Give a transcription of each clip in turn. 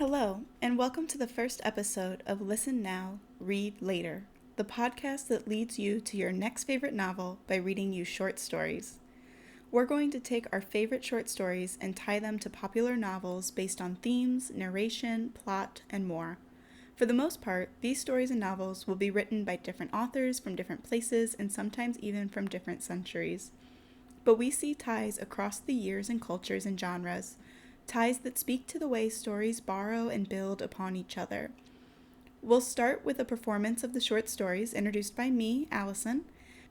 Hello, and welcome to the first episode of Listen Now, Read Later, the podcast that leads you to your next favorite novel by reading you short stories. We're going to take our favorite short stories and tie them to popular novels based on themes, narration, plot, and more. For the most part, these stories and novels will be written by different authors from different places and sometimes even from different centuries. But we see ties across the years and cultures and genres, ties that speak to the way stories borrow and build upon each other. We'll start with a performance of the short stories introduced by me, Allison,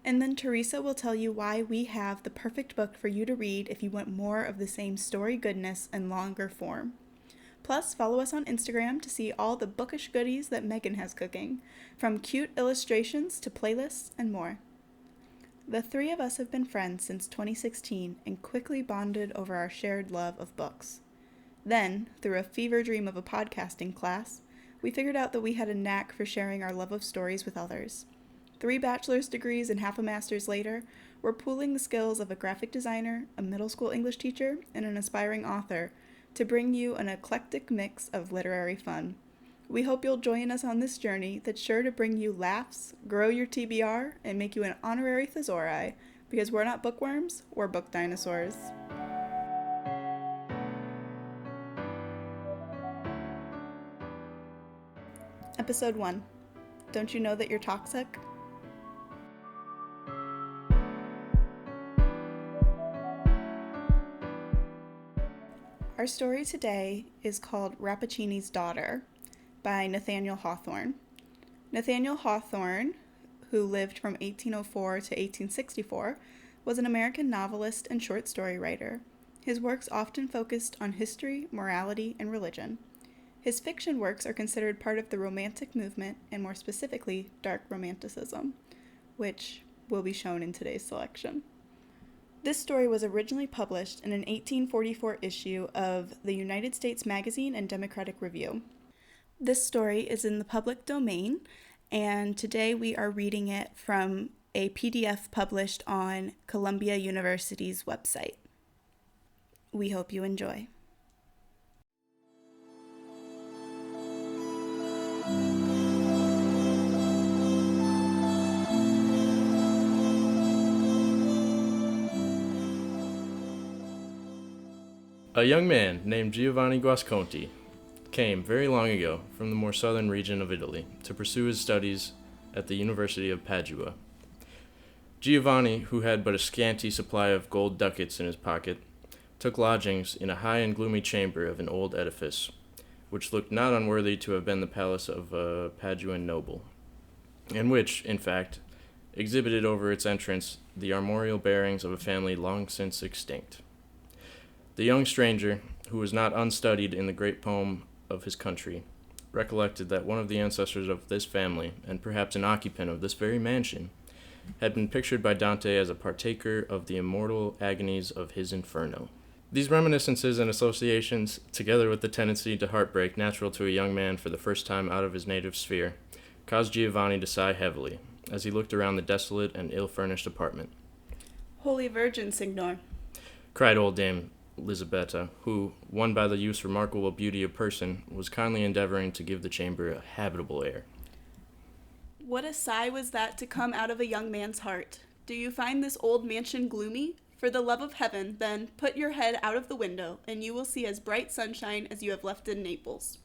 and then Teresa will tell you why we have the perfect book for you to read if you want more of the same story goodness in longer form. Plus, follow us on Instagram to see all the bookish goodies that Megan has cooking, from cute illustrations to playlists and more. The three of us have been friends since 2016 and quickly bonded over our shared love of books. Then, through a fever dream of a podcasting class, we figured out that we had a knack for sharing our love of stories with others. 3 bachelor's degrees and half a master's later, we're pooling the skills of a graphic designer, a middle school English teacher, and an aspiring author to bring you an eclectic mix of literary fun. We hope you'll join us on this journey that's sure to bring you laughs, grow your TBR, and make you an honorary thesauri, because we're not bookworms, we're book dinosaurs. Episode 1. Don't you know that you're toxic? Our story today is called Rappaccini's Daughter by Nathaniel Hawthorne. Nathaniel Hawthorne, who lived from 1804 to 1864, was an American novelist and short story writer. His works often focused on history, morality, and religion. His fiction works are considered part of the Romantic movement, and more specifically, Dark Romanticism, which will be shown in today's selection. This story was originally published in an 1844 issue of the United States Magazine and Democratic Review. This story is in the public domain, and today we are reading it from a PDF published on Columbia University's website. We hope you enjoy. A young man named Giovanni Guasconti came very long ago from the more southern region of Italy to pursue his studies at the University of Padua. Giovanni, who had but a scanty supply of gold ducats in his pocket, took lodgings in a high and gloomy chamber of an old edifice, which looked not unworthy to have been the palace of a Paduan noble, and which, in fact, exhibited over its entrance the armorial bearings of a family long since extinct. The young stranger, who was not unstudied in the great poem of his country, recollected that one of the ancestors of this family, and perhaps an occupant of this very mansion, had been pictured by Dante as a partaker of the immortal agonies of his Inferno. These reminiscences and associations, together with the tendency to heartbreak natural to a young man for the first time out of his native sphere, caused Giovanni to sigh heavily as he looked around the desolate and ill-furnished apartment. Holy Virgin, Signor, cried old Dame Lisabetta, who, won by the youth's remarkable beauty of person, was kindly endeavoring to give the chamber a habitable air. What a sigh was that to come out of a young man's heart. Do you find this old mansion gloomy? For the love of heaven, then, put your head out of the window, and you will see as bright sunshine as you have left in Naples.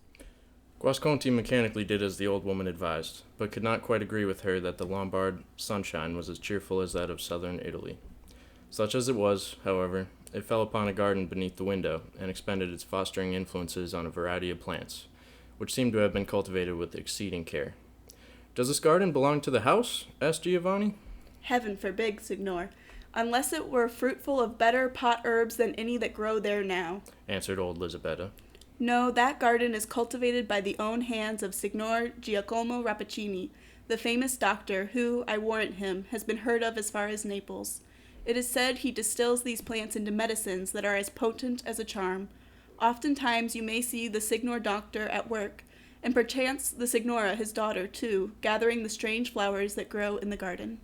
Guasconti mechanically did as the old woman advised, but could not quite agree with her that the Lombard sunshine was as cheerful as that of southern Italy. Such as it was, however, it fell upon a garden beneath the window, and expended its fostering influences on a variety of plants, which seemed to have been cultivated with exceeding care. "Does this garden belong to the house?" asked Giovanni. Heaven forbid, Signor, unless it were fruitful of better pot herbs than any that grow there now, answered old Lisabetta. No, that garden is cultivated by the own hands of Signor Giacomo Rappaccini, the famous doctor who, I warrant him, has been heard of as far as Naples. It is said he distills these plants into medicines that are as potent as a charm. Oftentimes you may see the Signor Doctor at work, and perchance the Signora, his daughter, too, gathering the strange flowers that grow in the garden.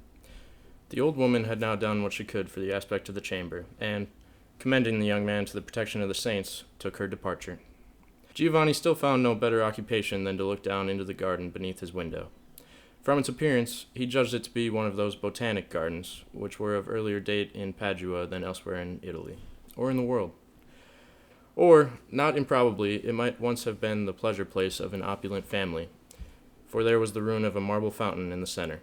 The old woman had now done what she could for the aspect of the chamber, and, commending the young man to the protection of the saints, took her departure. Giovanni still found no better occupation than to look down into the garden beneath his window. From its appearance, he judged it to be one of those botanic gardens, which were of earlier date in Padua than elsewhere in Italy, or in the world. Or, not improbably, it might once have been the pleasure place of an opulent family, for there was the ruin of a marble fountain in the center,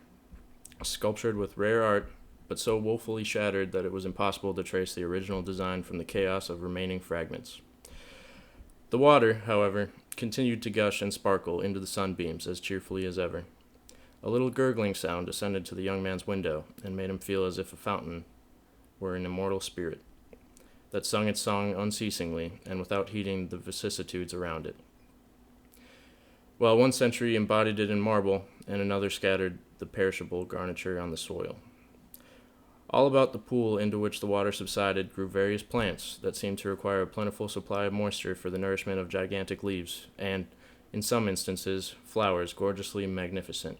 sculptured with rare art, but so woefully shattered that it was impossible to trace the original design from the chaos of remaining fragments. The water, however, continued to gush and sparkle into the sunbeams as cheerfully as ever. A little gurgling sound ascended to the young man's window and made him feel as if a fountain were an immortal spirit that sung its song unceasingly and without heeding the vicissitudes around it. While one century embodied it in marble and another scattered the perishable garniture on the soil. All about the pool into which the water subsided grew various plants that seemed to require a plentiful supply of moisture for the nourishment of gigantic leaves, and, in some instances, flowers gorgeously magnificent.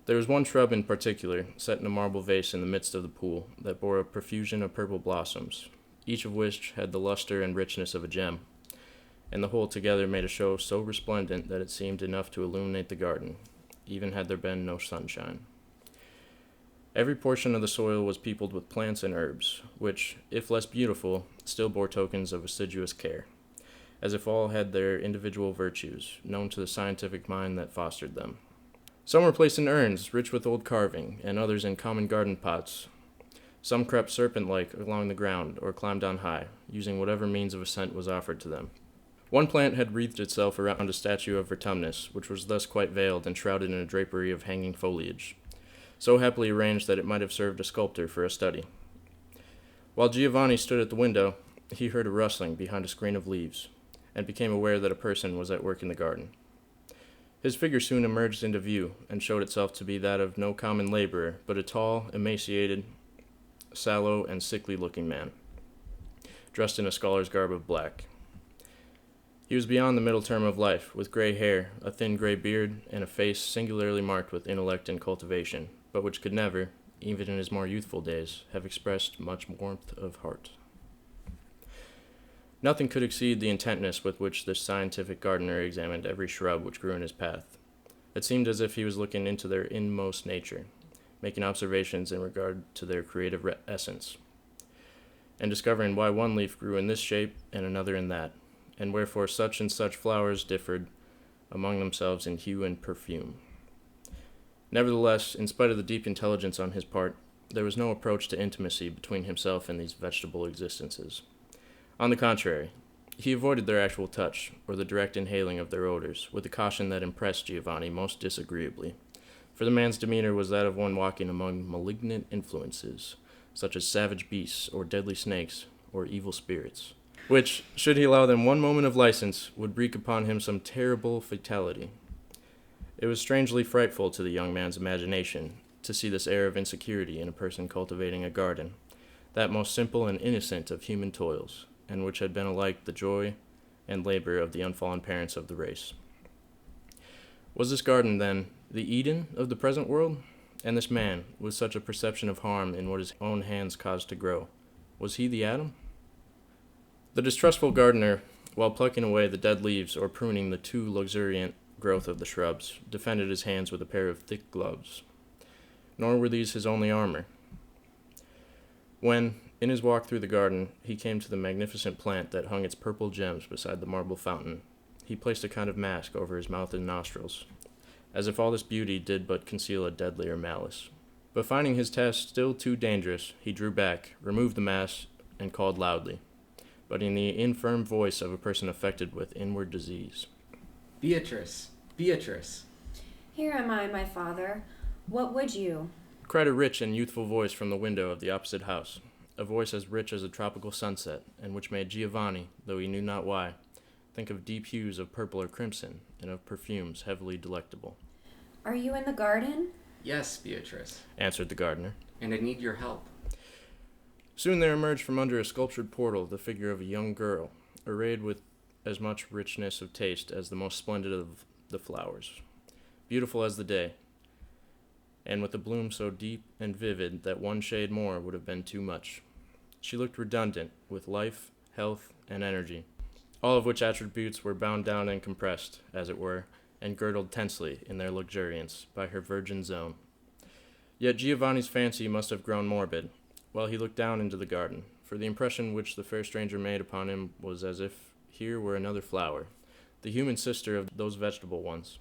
There was one shrub in particular, set in a marble vase in the midst of the pool, that bore a profusion of purple blossoms, each of which had the luster and richness of a gem, and the whole together made a show so resplendent that it seemed enough to illuminate the garden, even had there been no sunshine. Every portion of the soil was peopled with plants and herbs, which, if less beautiful, still bore tokens of assiduous care, as if all had their individual virtues, known to the scientific mind that fostered them. Some were placed in urns, rich with old carving, and others in common garden pots. Some crept serpent-like along the ground, or climbed on high, using whatever means of ascent was offered to them. One plant had wreathed itself around a statue of Vertumnus, which was thus quite veiled and shrouded in a drapery of hanging foliage, so happily arranged that it might have served a sculptor for a study. While Giovanni stood at the window, he heard a rustling behind a screen of leaves, and became aware that a person was at work in the garden. His figure soon emerged into view, and showed itself to be that of no common laborer, but a tall, emaciated, sallow, and sickly-looking man, dressed in a scholar's garb of black. He was beyond the middle term of life, with gray hair, a thin gray beard, and a face singularly marked with intellect and cultivation, but which could never, even in his more youthful days, have expressed much warmth of heart. Nothing could exceed the intentness with which this scientific gardener examined every shrub which grew in his path. It seemed as if he was looking into their inmost nature, making observations in regard to their creative essence, and discovering why one leaf grew in this shape and another in that, and wherefore such and such flowers differed among themselves in hue and perfume. Nevertheless, in spite of the deep intelligence on his part, there was no approach to intimacy between himself and these vegetable existences. On the contrary, he avoided their actual touch, or the direct inhaling of their odors, with a caution that impressed Giovanni most disagreeably, for the man's demeanor was that of one walking among malignant influences, such as savage beasts, or deadly snakes, or evil spirits, which, should he allow them one moment of license, would wreak upon him some terrible fatality. It was strangely frightful to the young man's imagination to see this air of insecurity in a person cultivating a garden, that most simple and innocent of human toils, and which had been alike the joy and labor of the unfallen parents of the race. Was this garden, then, the Eden of the present world? And this man, with such a perception of harm in what his own hands caused to grow, was he the Adam? The distrustful gardener, while plucking away the dead leaves or pruning the too luxuriant growth of the shrubs, defended his hands with a pair of thick gloves. Nor were these his only armor. When, in his walk through the garden, he came to the magnificent plant that hung its purple gems beside the marble fountain, he placed a kind of mask over his mouth and nostrils, as if all this beauty did but conceal a deadlier malice. But finding his task still too dangerous, he drew back, removed the mask, and called loudly, but in the infirm voice of a person affected with inward disease. Beatrice! Beatrice! Here am I, my father. What would you? Cried a rich and youthful voice from the window of the opposite house, a voice as rich as a tropical sunset, and which made Giovanni, though he knew not why, think of deep hues of purple or crimson, and of perfumes heavily delectable. Are you in the garden? Yes, Beatrice, answered the gardener. and I need your help. Soon there emerged from under a sculptured portal the figure of a young girl, arrayed with as much richness of taste as the most splendid of the flowers, beautiful as the day, and with a bloom so deep and vivid that one shade more would have been too much. She looked redundant, with life, health, and energy, all of which attributes were bound down and compressed, as it were, and girdled tensely in their luxuriance by her virgin zone. Yet Giovanni's fancy must have grown morbid, while he looked down into the garden, for the impression which the fair stranger made upon him was as if here were another flower, the human sister of those vegetable ones,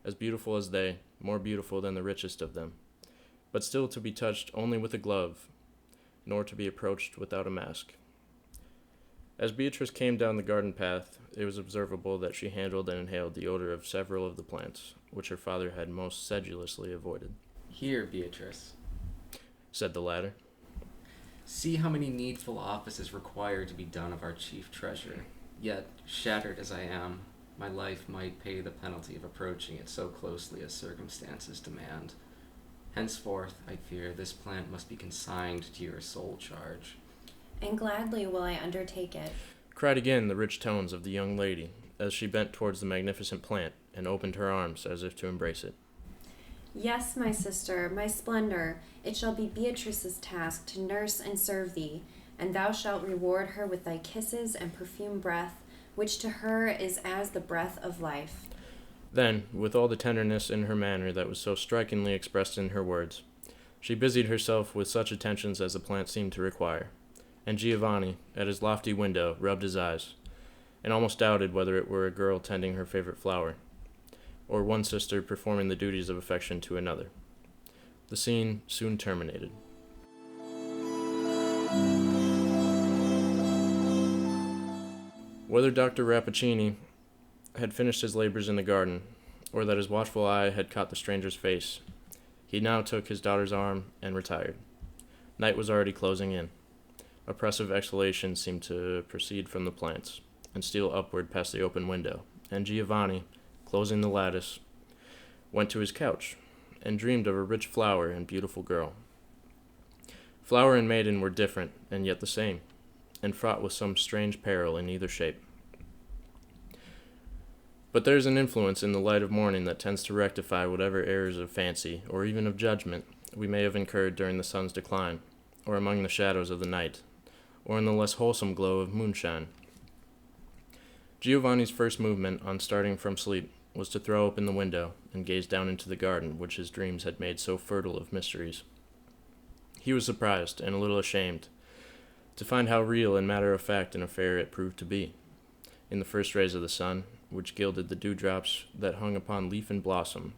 as beautiful as they, more beautiful than the richest of them, but still to be touched only with a glove, nor to be approached without a mask. As Beatrice came down the garden path, it was observable that she handled and inhaled the odor of several of the plants, which her father had most sedulously avoided. Here, Beatrice. Said the latter. See how many needful offices require to be done of our chief treasure. Yet, shattered as I am, my life might pay the penalty of approaching it so closely as circumstances demand. Henceforth, I fear, this plant must be consigned to your sole charge. And gladly will I undertake it. Cried again the rich tones of the young lady, as she bent towards the magnificent plant and opened her arms as if to embrace it. Yes, my sister, my splendor, it shall be Beatrice's task to nurse and serve thee, and thou shalt reward her with thy kisses and perfumed breath, which to her is as the breath of life. Then, with all the tenderness in her manner that was so strikingly expressed in her words, she busied herself with such attentions as the plant seemed to require, and Giovanni, at his lofty window, rubbed his eyes, and almost doubted whether it were a girl tending her favorite flower, or one sister performing the duties of affection to another. The scene soon terminated. Whether Dr. Rappaccini had finished his labors in the garden, or that his watchful eye had caught the stranger's face, he now took his daughter's arm and retired. Night was already closing in. Oppressive exhalation seemed to proceed from the plants, and steal upward past the open window, and Giovanni, closing the lattice, went to his couch, and dreamed of a rich flower and beautiful girl. Flower and maiden were different, and yet the same, and fraught with some strange peril in either shape. But there is an influence in the light of morning that tends to rectify whatever errors of fancy, or even of judgment, we may have incurred during the sun's decline, or among the shadows of the night, or in the less wholesome glow of moonshine. Giovanni's first movement on starting from sleep was to throw open the window and gaze down into the garden which his dreams had made so fertile of mysteries. He was surprised and a little ashamed to find how real and matter-of-fact an affair it proved to be. In the first rays of the sun, which gilded the dewdrops that hung upon leaf and blossom,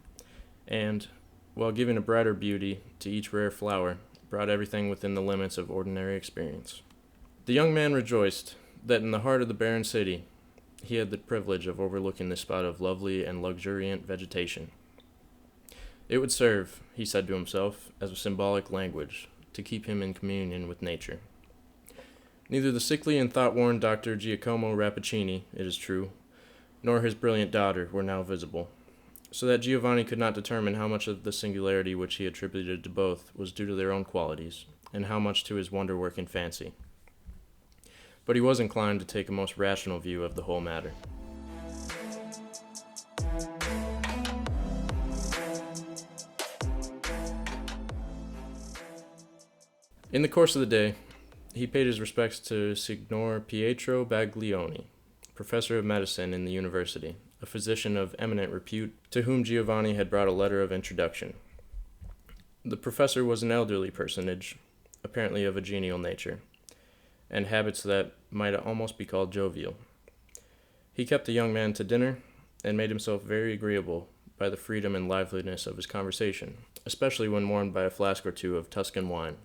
and, while giving a brighter beauty to each rare flower, brought everything within the limits of ordinary experience. The young man rejoiced that in the heart of the barren city he had the privilege of overlooking this spot of lovely and luxuriant vegetation. It would serve, he said to himself, as a symbolic language to keep him in communion with nature. Neither the sickly and thought-worn Dr. Giacomo Rappaccini, it is true, nor his brilliant daughter were now visible, so that Giovanni could not determine how much of the singularity which he attributed to both was due to their own qualities, and how much to his wonder-working fancy. But he was inclined to take a most rational view of the whole matter. In the course of the day, he paid his respects to Signor Pietro Baglioni, professor of medicine in the university, a physician of eminent repute, to whom Giovanni had brought a letter of introduction. The professor was an elderly personage, apparently of a genial nature, and habits that might almost be called jovial. He kept the young man to dinner, and made himself very agreeable by the freedom and liveliness of his conversation, especially when warmed by a flask or two of Tuscan wine.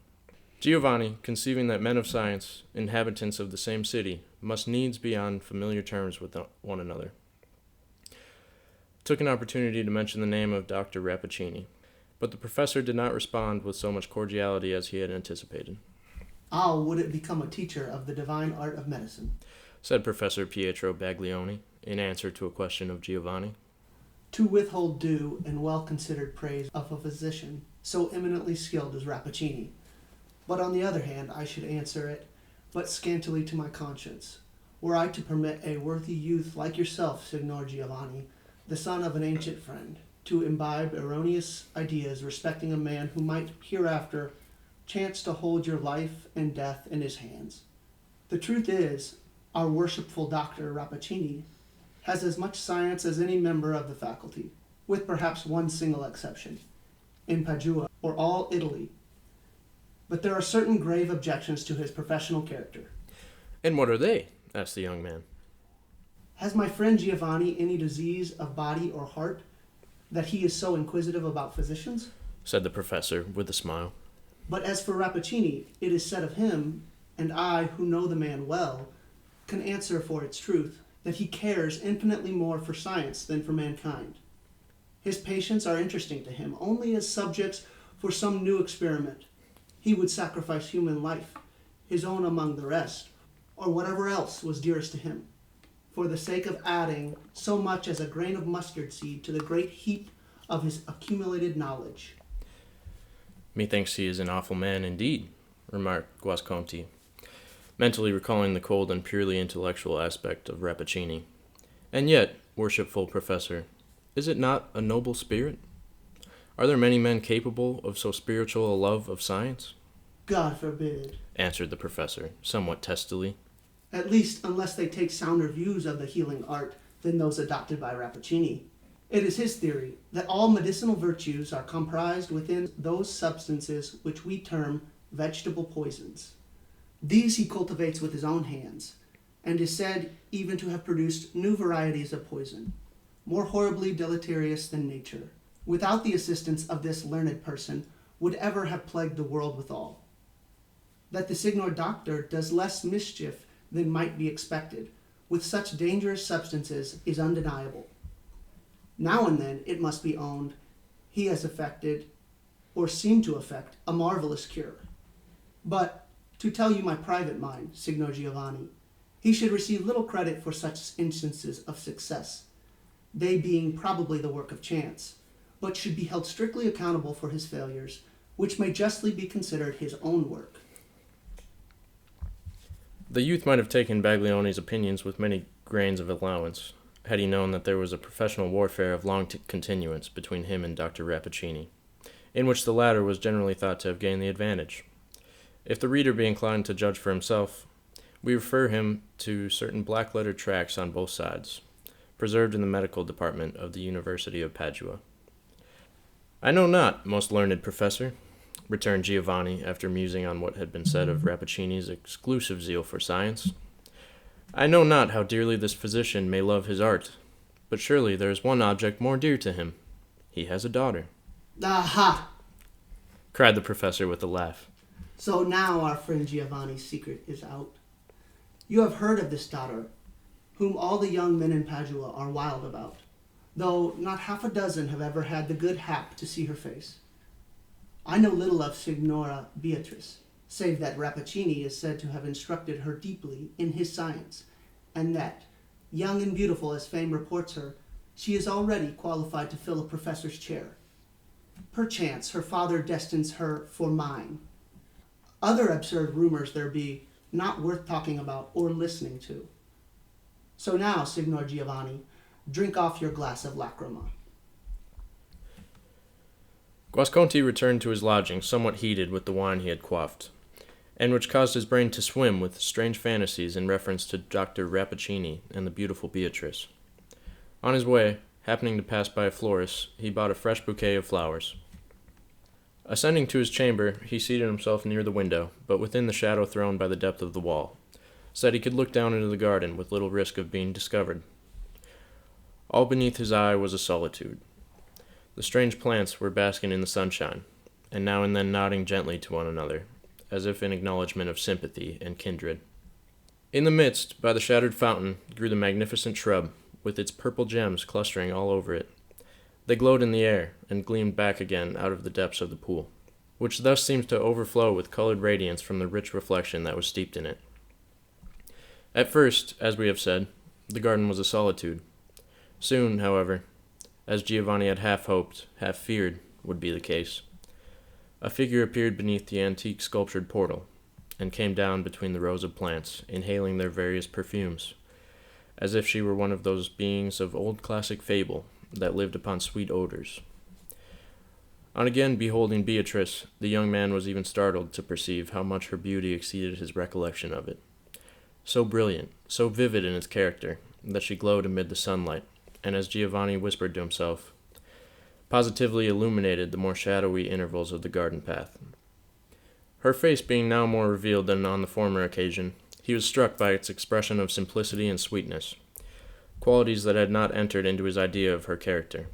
Giovanni, conceiving that men of science, inhabitants of the same city, must needs be on familiar terms with one another, took an opportunity to mention the name of Dr. Rappaccini, but the professor did not respond with so much cordiality as he had anticipated. How would it become a teacher of the divine art of medicine? Said Professor Pietro Baglioni, in answer to a question of Giovanni. To withhold due and well-considered praise of a physician so eminently skilled as Rappaccini. But on the other hand, I should answer it but scantily to my conscience. Were I to permit a worthy youth like yourself, Signor Giovanni, the son of an ancient friend, to imbibe erroneous ideas respecting a man who might hereafter chance to hold your life and death in his hands. The truth is, Our worshipful Dr. Rappaccini has as much science as any member of the faculty, with perhaps one single exception, in Padua or all Italy. But there are certain grave objections to his professional character. And what are they? Asked the young man. Has my friend Giovanni any disease of body or heart that he is so inquisitive about physicians? Said the professor with a smile. But as for Rappaccini, it is said of him, and I, who know the man well, can answer for its truth, that he cares infinitely more for science than for mankind. His patients are interesting to him only as subjects for some new experiment. He would sacrifice human life, his own among the rest, or whatever else was dearest to him, for the sake of adding so much as a grain of mustard seed to the great heap of his accumulated knowledge. Methinks he is an awful man indeed, remarked Guasconti, mentally recalling the cold and purely intellectual aspect of Rappaccini. And yet, worshipful professor, is it not a noble spirit? Are there many men capable of so spiritual a love of science? God forbid, answered the professor, somewhat testily. At least unless they take sounder views of the healing art than those adopted by Rappaccini. It is his theory that all medicinal virtues are comprised within those substances which we term vegetable poisons. These he cultivates with his own hands, and is said even to have produced new varieties of poison, more horribly deleterious than nature, without the assistance of this learned person, would ever have plagued the world withal. That the Signor Doctor does less mischief than might be expected with such dangerous substances is undeniable. Now and then, it must be owned, he has effected, or seemed to effect, a marvelous cure. But, to tell you my private mind, Signor Giovanni, he should receive little credit for such instances of success, they being probably the work of chance, but should be held strictly accountable for his failures, which may justly be considered his own work. The youth might have taken Baglioni's opinions with many grains of allowance, had he known that there was a professional warfare of long continuance between him and Dr. Rappaccini, in which the latter was generally thought to have gained the advantage. If the reader be inclined to judge for himself, we refer him to certain black-lettered tracts on both sides, preserved in the medical department of the University of Padua. I know not, most learned professor, returned Giovanni after musing on what had been said of Rappaccini's exclusive zeal for science. I know not how dearly this physician may love his art, but surely there is one object more dear to him. He has a daughter. Aha! Cried the professor with a laugh. So now our friend Giovanni's secret is out. You have heard of this daughter, whom all the young men in Padua are wild about, though not half a dozen have ever had the good hap to see her face. I know little of Signora Beatrice, save that Rappaccini is said to have instructed her deeply in his science, and that, young and beautiful as fame reports her, she is already qualified to fill a professor's chair. Perchance her father destines her for mine. Other absurd rumors there be, not worth talking about or listening to. So now, Signor Giovanni, drink off your glass of lacrima. Guasconti returned to his lodging somewhat heated with the wine he had quaffed, and which caused his brain to swim with strange fantasies in reference to Dr. Rappaccini and the beautiful Beatrice. On his way, happening to pass by a florist, he bought a fresh bouquet of flowers. Ascending to his chamber, he seated himself near the window, but within the shadow thrown by the depth of the wall, so that he could look down into the garden with little risk of being discovered. All beneath his eye was a solitude. The strange plants were basking in the sunshine, and now and then nodding gently to one another, as if in acknowledgment of sympathy and kindred. In the midst, by the shattered fountain, grew the magnificent shrub, with its purple gems clustering all over it. They glowed in the air, and gleamed back again out of the depths of the pool, which thus seemed to overflow with colored radiance from the rich reflection that was steeped in it. At first, as we have said, the garden was a solitude. Soon, however, as Giovanni had half hoped, half feared would be the case, a figure appeared beneath the antique sculptured portal, and came down between the rows of plants, inhaling their various perfumes, as if she were one of those beings of old classic fable that lived upon sweet odors. On again beholding Beatrice, the young man was even startled to perceive how much her beauty exceeded his recollection of it. so brilliant, so vivid in its character, that she glowed amid the sunlight, and as Giovanni whispered to himself, positively illuminated the more shadowy intervals of the garden path. Her face being now more revealed than on the former occasion, he was struck by its expression of simplicity and sweetness, qualities that had not entered into his idea of her character,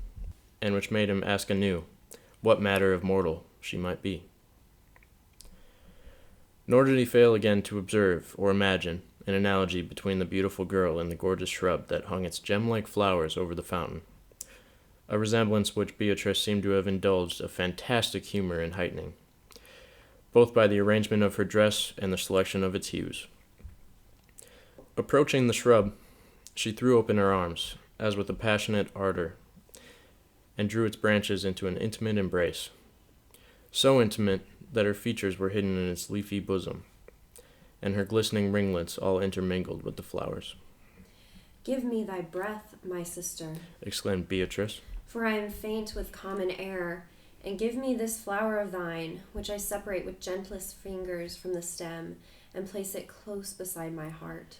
and which made him ask anew what matter of mortal she might be. Nor did he fail again to observe or imagine an analogy between the beautiful girl and the gorgeous shrub that hung its gem-like flowers over the fountain, a resemblance which Beatrice seemed to have indulged a fantastic humor in heightening, both by the arrangement of her dress and the selection of its hues. Approaching the shrub, she threw open her arms, as with a passionate ardor, and drew its branches into an intimate embrace, so intimate that her features were hidden in its leafy bosom, and her glistening ringlets all intermingled with the flowers. "Give me thy breath, my sister," exclaimed Beatrice, "for I am faint with common air, and give me this flower of thine, which I separate with gentlest fingers from the stem, and place it close beside my heart."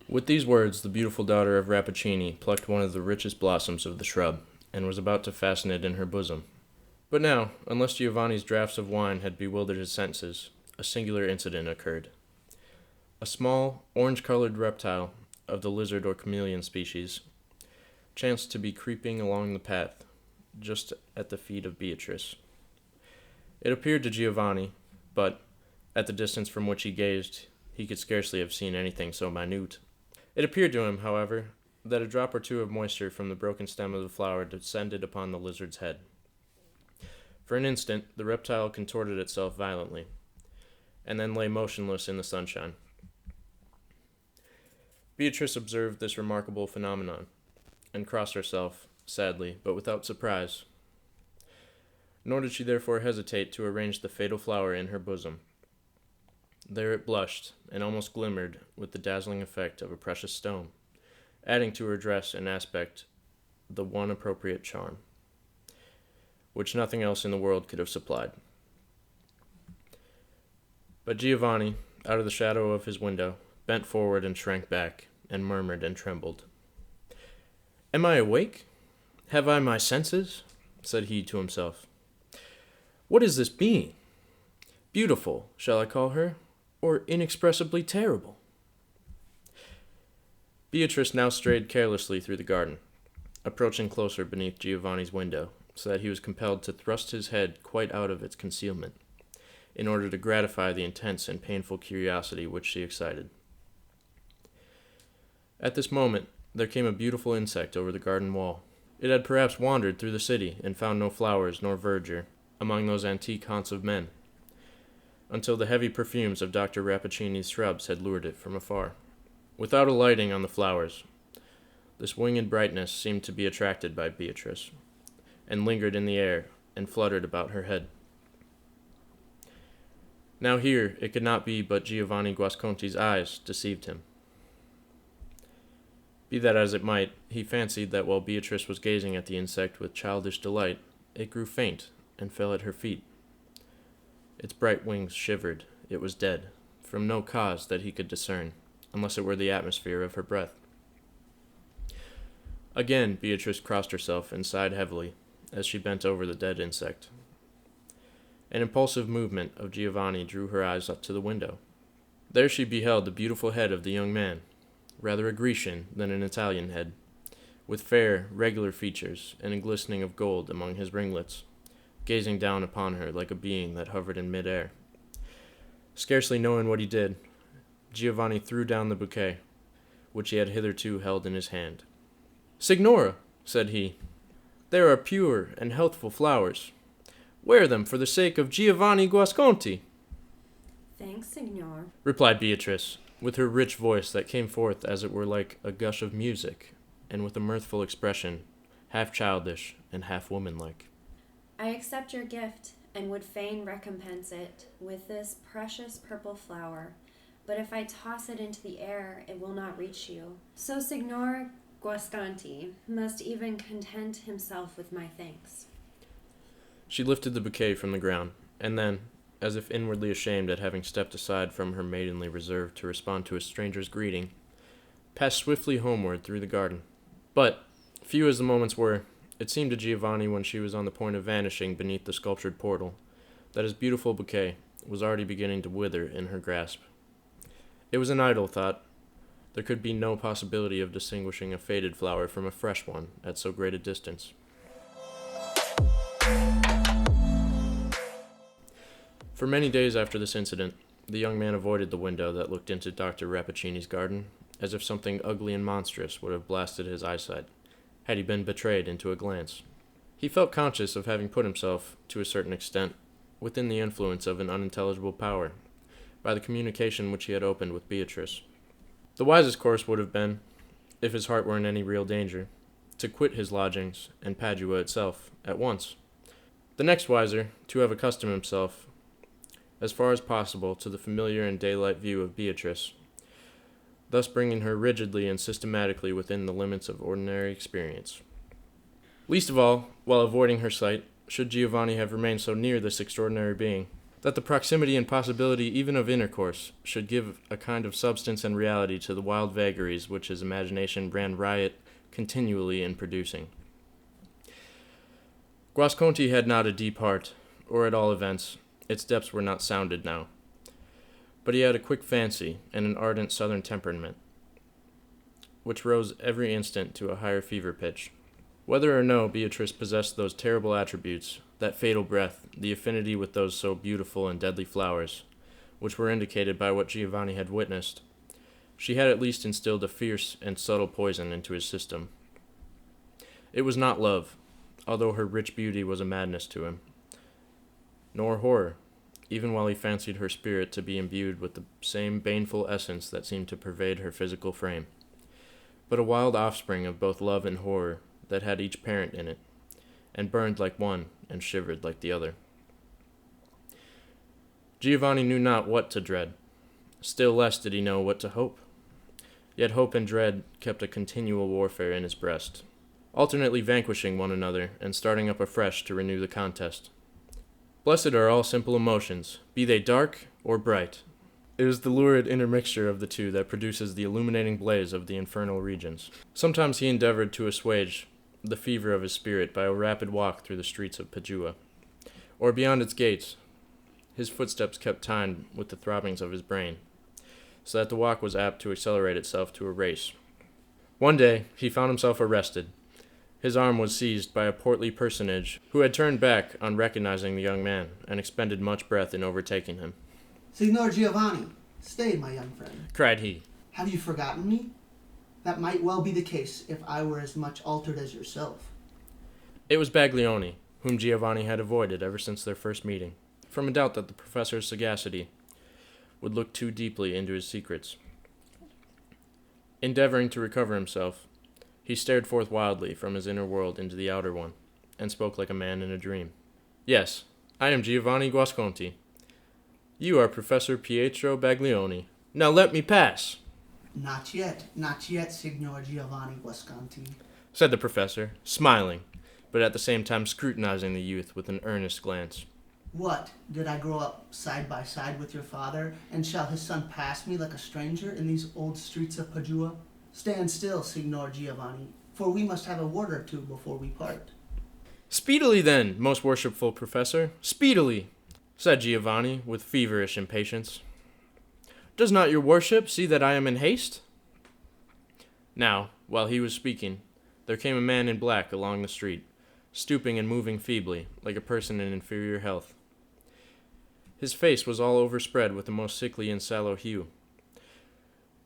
With these words, the beautiful daughter of Rappaccini plucked one of the richest blossoms of the shrub, and was about to fasten it in her bosom. But now, unless Giovanni's draughts of wine had bewildered his senses, a singular incident occurred. A small, orange-colored reptile of the lizard or chameleon species chanced to be creeping along the path, just at the feet of Beatrice. It appeared to Giovanni, but, at the distance from which he gazed, he could scarcely have seen anything so minute. It appeared to him, however, that a drop or two of moisture from the broken stem of the flower descended upon the lizard's head. For an instant, the reptile contorted itself violently, and then lay motionless in the sunshine. Beatrice observed this remarkable phenomenon, and crossed herself, sadly, but without surprise. Nor did she therefore hesitate to arrange the fatal flower in her bosom. There it blushed, and almost glimmered with the dazzling effect of a precious stone, adding to her dress and aspect the one appropriate charm, which nothing else in the world could have supplied. But Giovanni, out of the shadow of his window, bent forward and shrank back, and murmured and trembled. "Am I awake? Have I my senses?" said he to himself. "What is this being? Beautiful, shall I call her, or inexpressibly terrible?" Beatrice now strayed carelessly through the garden, approaching closer beneath Giovanni's window, so that he was compelled to thrust his head quite out of its concealment, in order to gratify the intense and painful curiosity which she excited. At this moment, there came a beautiful insect over the garden wall. It had perhaps wandered through the city, and found no flowers nor verdure among those antique haunts of men, until the heavy perfumes of Dr. Rappaccini's shrubs had lured it from afar. Without alighting on the flowers, this winged brightness seemed to be attracted by Beatrice, and lingered in the air, and fluttered about her head. Now here it could not be but Giovanni Guasconti's eyes deceived him. Be that as it might, he fancied that while Beatrice was gazing at the insect with childish delight, it grew faint, and fell at her feet. Its bright wings shivered. It was dead, from no cause that he could discern, unless it were the atmosphere of her breath. Again Beatrice crossed herself and sighed heavily, as she bent over the dead insect. An impulsive movement of Giovanni drew her eyes up to the window. There she beheld the beautiful head of the young man, rather a Grecian than an Italian head, with fair, regular features, and a glistening of gold among his ringlets, gazing down upon her like a being that hovered in mid-air. Scarcely knowing what he did, Giovanni threw down the bouquet, which he had hitherto held in his hand. "Signora," said he, "there are pure and healthful flowers. Wear them for the sake of Giovanni Guasconti." "Thanks, signor," replied Beatrice, with her rich voice that came forth as it were like a gush of music, and with a mirthful expression, half childish and half womanlike. "I accept your gift, and would fain recompense it with this precious purple flower, but if I toss it into the air, it will not reach you. So Signor Guasconti must even content himself with my thanks." She lifted the bouquet from the ground, and then, as if inwardly ashamed at having stepped aside from her maidenly reserve to respond to a stranger's greeting, passed swiftly homeward through the garden. But, few as the moments were, it seemed to Giovanni when she was on the point of vanishing beneath the sculptured portal, that his beautiful bouquet was already beginning to wither in her grasp. It was an idle thought. There could be no possibility of distinguishing a faded flower from a fresh one at so great a distance. For many days after this incident, the young man avoided the window that looked into Dr. Rappaccini's garden, as if something ugly and monstrous would have blasted his eyesight, had he been betrayed into a glance. He felt conscious of having put himself, to a certain extent, within the influence of an unintelligible power, by the communication which he had opened with Beatrice. The wisest course would have been, if his heart were in any real danger, to quit his lodgings and Padua itself at once. The next wiser, to have accustomed himself, as far as possible, to the familiar and daylight view of Beatrice, thus bringing her rigidly and systematically within the limits of ordinary experience. Least of all, while avoiding her sight, should Giovanni have remained so near this extraordinary being, that the proximity and possibility even of intercourse should give a kind of substance and reality to the wild vagaries which his imagination ran riot continually in producing. Guasconti had not a deep heart, or at all events, its depths were not sounded now. But he had a quick fancy and an ardent southern temperament, which rose every instant to a higher fever pitch. Whether or no Beatrice possessed those terrible attributes, that fatal breath, the affinity with those so beautiful and deadly flowers, which were indicated by what Giovanni had witnessed, she had at least instilled a fierce and subtle poison into his system. It was not love, although her rich beauty was a madness to him, nor horror, even while he fancied her spirit to be imbued with the same baneful essence that seemed to pervade her physical frame, but a wild offspring of both love and horror that had each parent in it, and burned like one and shivered like the other. Giovanni knew not what to dread, still less did he know what to hope. Yet hope and dread kept a continual warfare in his breast, alternately vanquishing one another and starting up afresh to renew the contest. Blessed are all simple emotions, be they dark or bright. It is the lurid intermixture of the two that produces the illuminating blaze of the infernal regions. Sometimes he endeavored to assuage the fever of his spirit by a rapid walk through the streets of Padua, or beyond its gates. His footsteps kept time with the throbbings of his brain, so that the walk was apt to accelerate itself to a race. One day he found himself arrested. His arm was seized by a portly personage who had turned back on recognizing the young man and expended much breath in overtaking him. Signor Giovanni, stay, my young friend, Cried he. Have you forgotten me? That might well be the case if I were as much altered as yourself. It was Baglioni, whom Giovanni had avoided ever since their first meeting, from a doubt that the professor's sagacity would look too deeply into his secrets. Endeavoring to recover himself, he stared forth wildly from his inner world into the outer one, and spoke like a man in a dream. Yes, I am Giovanni Guasconti. You are Professor Pietro Baglioni. Now let me pass, Not yet, Signor Giovanni Guasconti. said the professor, smiling, but at the same time scrutinizing the youth with an earnest glance. What, did I grow up side by side with your father, and shall his son pass me like a stranger in these old streets of Padua? Stand still, Signor Giovanni, for we must have a word or two before we part. Speedily then, most worshipful professor, speedily, said Giovanni with feverish impatience. Does not your worship see that I am in haste? Now, while he was speaking, there came a man in black along the street, stooping and moving feebly, like a person in inferior health. His face was all overspread with the most sickly and sallow hue,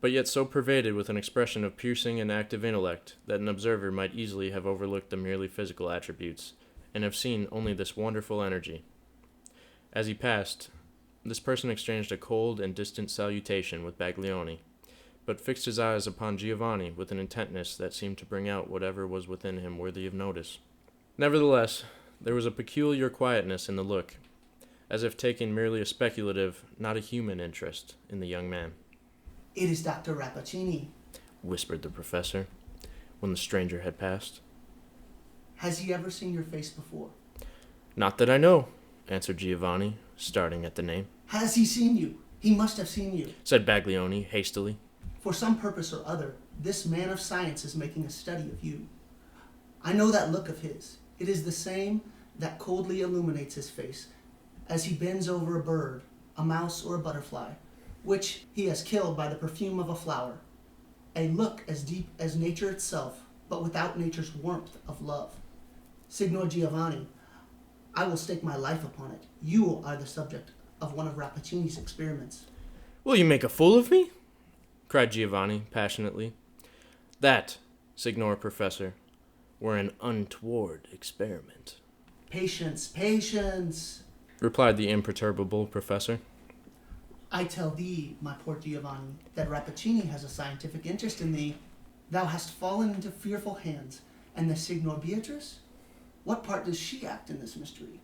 but yet so pervaded with an expression of piercing and active intellect that an observer might easily have overlooked the merely physical attributes, and have seen only this wonderful energy. As he passed, this person exchanged a cold and distant salutation with Baglioni, but fixed his eyes upon Giovanni with an intentness that seemed to bring out whatever was within him worthy of notice. Nevertheless, there was a peculiar quietness in the look, as if taking merely a speculative, not a human interest in the young man. It is Dr. Rappaccini. Whispered the professor, when the stranger had passed. Has he ever seen your face before? Not that I know, answered Giovanni, starting at the name. Has he seen you? He must have seen you. Said Baglioni hastily. For some purpose or other, this man of science is making a study of you. I know that look of his. It is the same that coldly illuminates his face as he bends over a bird, a mouse, or a butterfly, which he has killed by the perfume of a flower. A look as deep as nature itself, but without nature's warmth of love. Signor Giovanni, I will stake my life upon it. You are the subject of one of Rappaccini's experiments. Will you make a fool of me? Cried Giovanni passionately. That, Signor Professor, were an untoward experiment. Patience, patience, replied the imperturbable professor. I tell thee, my poor Giovanni, that Rappaccini has a scientific interest in thee. Thou hast fallen into fearful hands, and the Signor Beatrice? What part does she act in this mystery?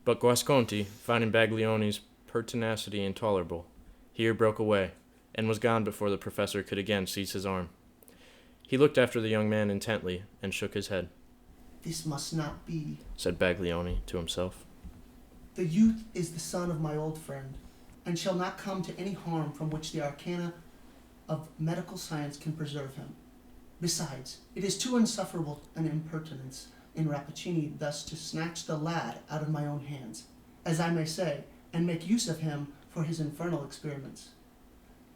But Guasconti, finding Baglioni's pertinacity intolerable, here broke away, and was gone before the professor could again seize his arm. He looked after the young man intently, and shook his head. This must not be, said Baglioni to himself. The youth is the son of my old friend, and shall not come to any harm from which the arcana of medical science can preserve him. Besides, it is too insufferable an impertinence in Rappaccini thus to snatch the lad out of my own hands, as I may say, and make use of him for his infernal experiments.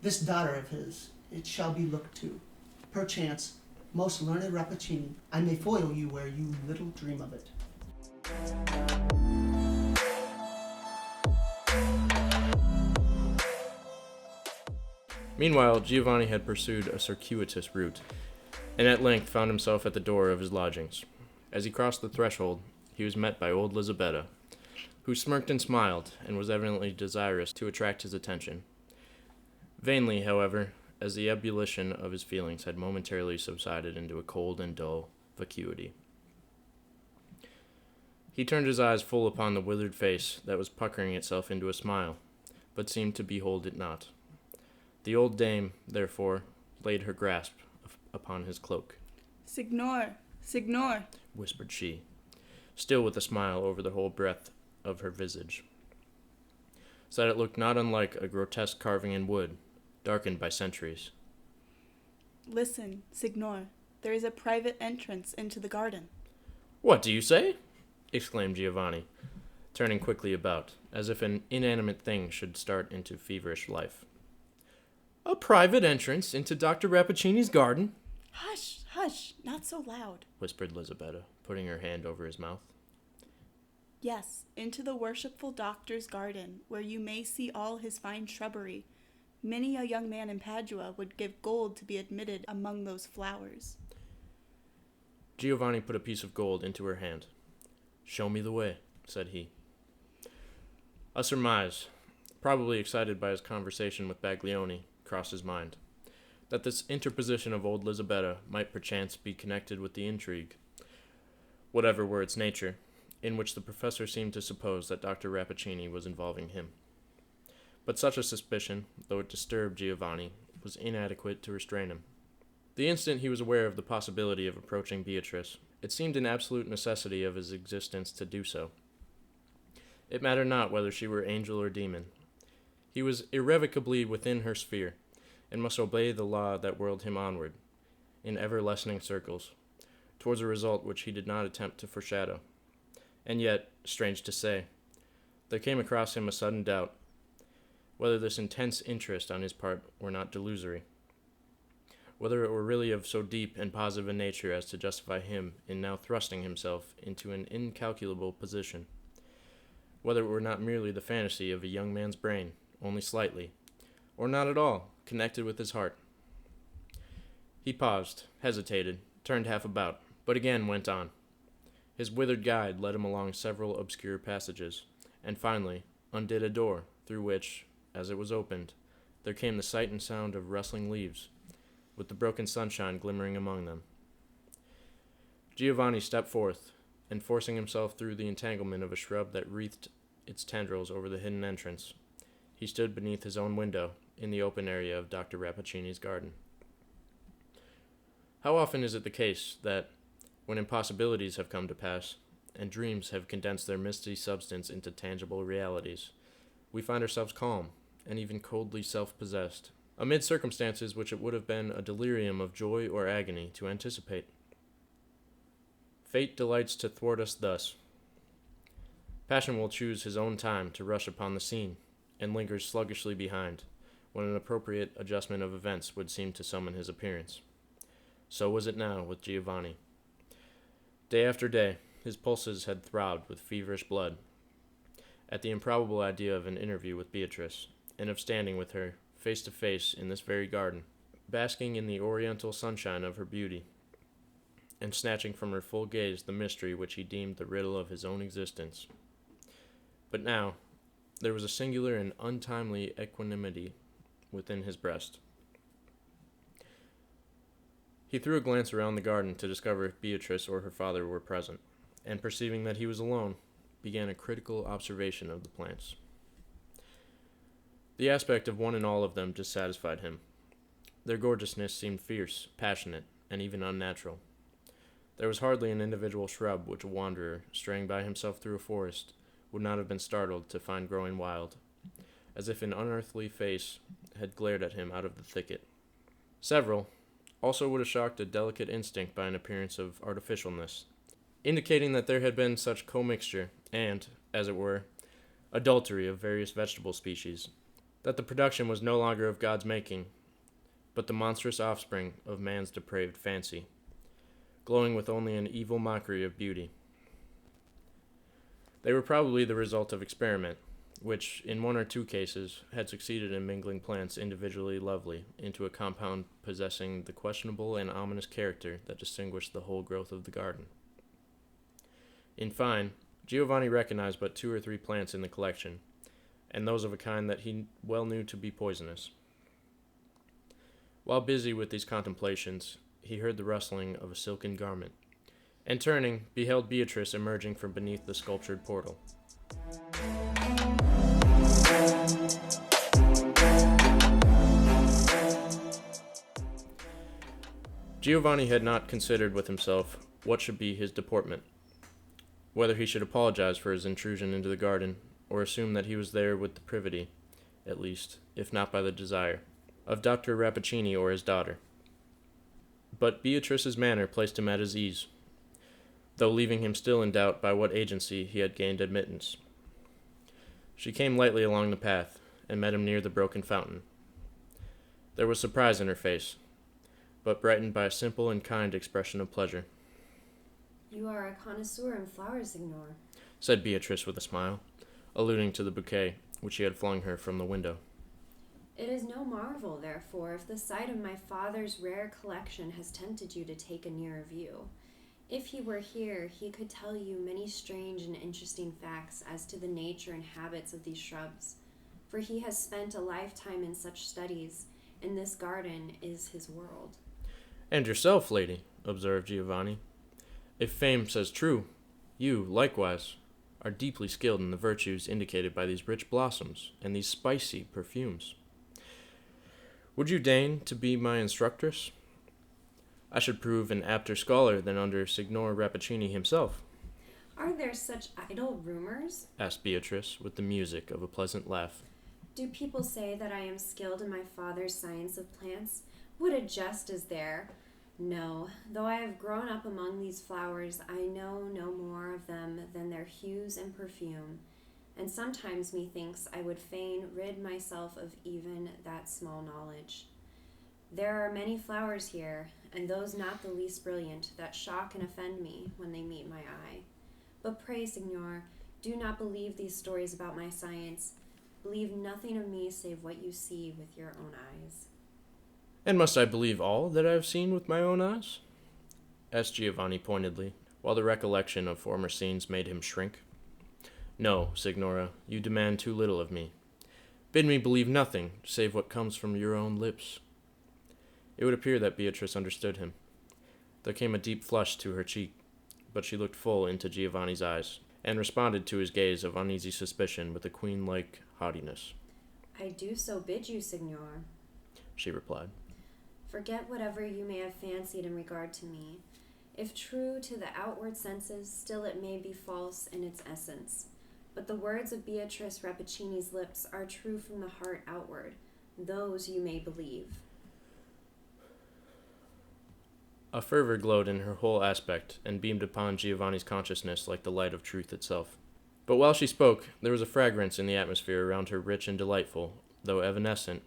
This daughter of his, it shall be looked to. Perchance, most learned Rappaccini, I may foil you where you little dream of it. Meanwhile, Giovanni had pursued a circuitous route, and at length found himself at the door of his lodgings. As he crossed the threshold, he was met by old Lisabetta, who smirked and smiled, and was evidently desirous to attract his attention. Vainly, however, as the ebullition of his feelings had momentarily subsided into a cold and dull vacuity. He turned his eyes full upon the withered face that was puckering itself into a smile, but seemed to behold it not. The old dame, therefore, laid her grasp upon his cloak. Signor, Signor, whispered she, still with a smile over the whole breadth of her visage, so that it looked not unlike a grotesque carving in wood, darkened by centuries. Listen, Signor, there is a private entrance into the garden. What do you say? Exclaimed Giovanni, turning quickly about, as if an inanimate thing should start into feverish life. A private entrance into Dr. Rappaccini's garden? Hush, hush, not so loud, whispered Lisabetta, putting her hand over his mouth. Yes, into the worshipful doctor's garden, where you may see all his fine shrubbery. Many a young man in Padua would give gold to be admitted among those flowers. Giovanni put a piece of gold into her hand. Show me the way, said he. A surmise, probably excited by his conversation with Baglioni, crossed his mind, that this interposition of old Lisabetta might perchance be connected with the intrigue, whatever were its nature, in which the professor seemed to suppose that Dr. Rappaccini was involving him. But such a suspicion, though it disturbed Giovanni, was inadequate to restrain him. The instant he was aware of the possibility of approaching Beatrice, it seemed an absolute necessity of his existence to do so. It mattered not whether she were angel or demon. He was irrevocably within her sphere, and must obey the law that whirled him onward, in ever-lessening circles, towards a result which he did not attempt to foreshadow. And yet, strange to say, there came across him a sudden doubt, whether this intense interest on his part were not delusory, whether it were really of so deep and positive a nature as to justify him in now thrusting himself into an incalculable position, whether it were not merely the fantasy of a young man's brain, only slightly, or not at all, connected with his heart. He paused, hesitated, turned half about, but again went on. His withered guide led him along several obscure passages, and finally undid a door, through which, as it was opened, there came the sight and sound of rustling leaves, with the broken sunshine glimmering among them. Giovanni stepped forth, and forcing himself through the entanglement of a shrub that wreathed its tendrils over the hidden entrance, he stood beneath his own window in the open area of Dr. Rappaccini's garden. How often is it the case that, when impossibilities have come to pass, and dreams have condensed their misty substance into tangible realities, we find ourselves calm, and even coldly self-possessed, amid circumstances which it would have been a delirium of joy or agony to anticipate. Fate delights to thwart us thus. Passion will choose his own time to rush upon the scene, and lingers sluggishly behind, when an appropriate adjustment of events would seem to summon his appearance. So was it now with Giovanni. Day after day, his pulses had throbbed with feverish blood, at the improbable idea of an interview with Beatrice, and of standing with her, face to face, in this very garden, basking in the oriental sunshine of her beauty, and snatching from her full gaze the mystery which he deemed the riddle of his own existence. But now, there was a singular and untimely equanimity within his breast. He threw a glance around the garden to discover if Beatrice or her father were present, and perceiving that he was alone, began a critical observation of the plants. The aspect of one and all of them dissatisfied him. Their gorgeousness seemed fierce, passionate, and even unnatural. There was hardly an individual shrub which a wanderer, straying by himself through a forest, would not have been startled to find growing wild, as if an unearthly face had glared at him out of the thicket. Several also would have shocked a delicate instinct by an appearance of artificialness, indicating that there had been such commixture and, as it were, adultery of various vegetable species, that the production was no longer of God's making, but the monstrous offspring of man's depraved fancy, glowing with only an evil mockery of beauty. They were probably the result of experiment, which, in one or two cases, had succeeded in mingling plants individually lovely into a compound possessing the questionable and ominous character that distinguished the whole growth of the garden. In fine, Giovanni recognized but 2 or 3 plants in the collection, and those of a kind that he well knew to be poisonous. While busy with these contemplations, he heard the rustling of a silken garment, and turning, beheld Beatrice emerging from beneath the sculptured portal. Giovanni had not considered with himself what should be his deportment, whether he should apologize for his intrusion into the garden, or assume that he was there with the privity, at least, if not by the desire, of Dr. Rappaccini or his daughter. But Beatrice's manner placed him at his ease, though leaving him still in doubt by what agency he had gained admittance. She came lightly along the path, and met him near the broken fountain. There was surprise in her face, but brightened by a simple and kind expression of pleasure. "You are a connoisseur in flowers, Signor," said Beatrice with a smile, alluding to the bouquet which he had flung her from the window. "It is no marvel, therefore, if the sight of my father's rare collection has tempted you to take a nearer view. If he were here, he could tell you many strange and interesting facts as to the nature and habits of these shrubs, for he has spent a lifetime in such studies, and this garden is his world." "And yourself, lady," observed Giovanni. "If fame says true, you, likewise, are deeply skilled in the virtues indicated by these rich blossoms and these spicy perfumes. Would you deign to be my instructress? I should prove an apter scholar than under Signor Rappaccini himself." "Are there such idle rumors?" asked Beatrice, with the music of a pleasant laugh. "Do people say that I am skilled in my father's science of plants? What a jest is there! No, though I have grown up among these flowers, I know no more of them than their hues and perfume, and sometimes methinks I would fain rid myself of even that small knowledge. There are many flowers here, and those not the least brilliant, that shock and offend me when they meet my eye. But pray, Signor, do not believe these stories about my science. Believe nothing of me save what you see with your own eyes." "And must I believe all that I have seen with my own eyes?" asked Giovanni pointedly, while the recollection of former scenes made him shrink. "No, Signora, you demand too little of me. Bid me believe nothing save what comes from your own lips." It would appear that Beatrice understood him. There came a deep flush to her cheek, but she looked full into Giovanni's eyes, and responded to his gaze of uneasy suspicion with a queen-like haughtiness. "I do so bid you, Signor," she replied. "Forget whatever you may have fancied in regard to me. If true to the outward senses, still it may be false in its essence. But the words of Beatrice Rappaccini's lips are true from the heart outward. Those you may believe. A fervor glowed in her whole aspect, and beamed upon Giovanni's consciousness like the light of truth itself. But while she spoke, there was a fragrance in the atmosphere around her rich and delightful, though evanescent,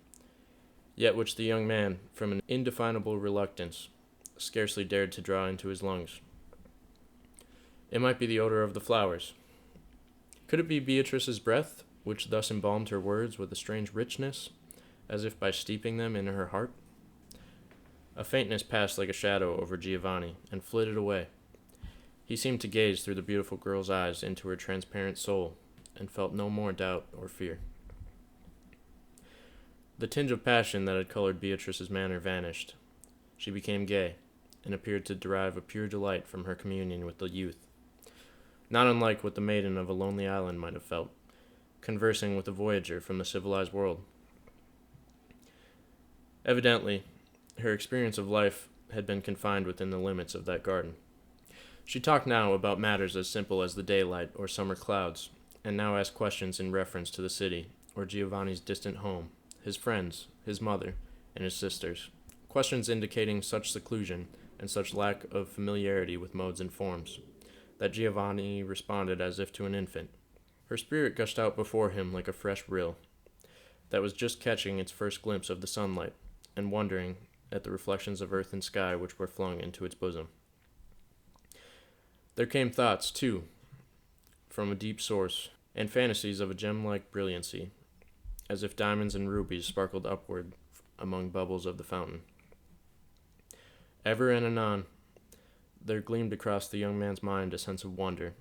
yet which the young man, from an indefinable reluctance, scarcely dared to draw into his lungs. It might be the odor of the flowers. Could it be Beatrice's breath, which thus embalmed her words with a strange richness, as if by steeping them in her heart? A faintness passed like a shadow over Giovanni, and flitted away. He seemed to gaze through the beautiful girl's eyes into her transparent soul, and felt no more doubt or fear. The tinge of passion that had colored Beatrice's manner vanished. She became gay, and appeared to derive a pure delight from her communion with the youth, not unlike what the maiden of a lonely island might have felt, conversing with a voyager from the civilized world. Evidently, her experience of life had been confined within the limits of that garden. She talked now about matters as simple as the daylight or summer clouds, and now asked questions in reference to the city, or Giovanni's distant home, his friends, his mother, and his sisters, questions indicating such seclusion and such lack of familiarity with modes and forms, that Giovanni responded as if to an infant. Her spirit gushed out before him like a fresh rill, that was just catching its first glimpse of the sunlight, and wondering at the reflections of earth and sky which were flung into its bosom. There came thoughts, too, from a deep source, and fantasies of a gem-like brilliancy, as if diamonds and rubies sparkled upward among bubbles of the fountain. Ever and anon, there gleamed across the young man's mind a sense of wonder,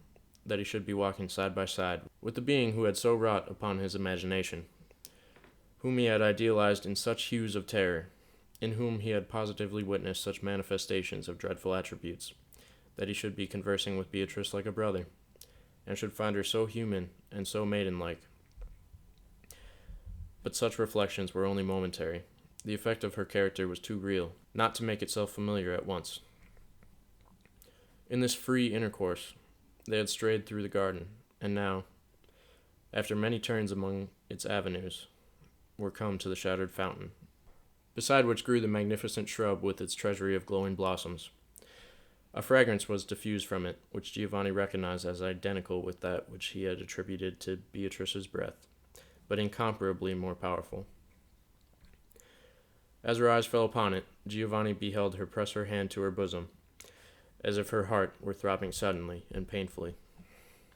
that he should be walking side by side with the being who had so wrought upon his imagination, whom he had idealized in such hues of terror, in whom he had positively witnessed such manifestations of dreadful attributes, that he should be conversing with Beatrice like a brother, and should find her so human and so maiden-like. But such reflections were only momentary. The effect of her character was too real, not to make itself familiar at once. In this free intercourse, they had strayed through the garden, and now, after many turns among its avenues, were come to the shattered fountain, beside which grew the magnificent shrub with its treasury of glowing blossoms. A fragrance was diffused from it, which Giovanni recognized as identical with that which he had attributed to Beatrice's breath, but incomparably more powerful. As her eyes fell upon it, Giovanni beheld her press her hand to her bosom, as if her heart were throbbing suddenly and painfully.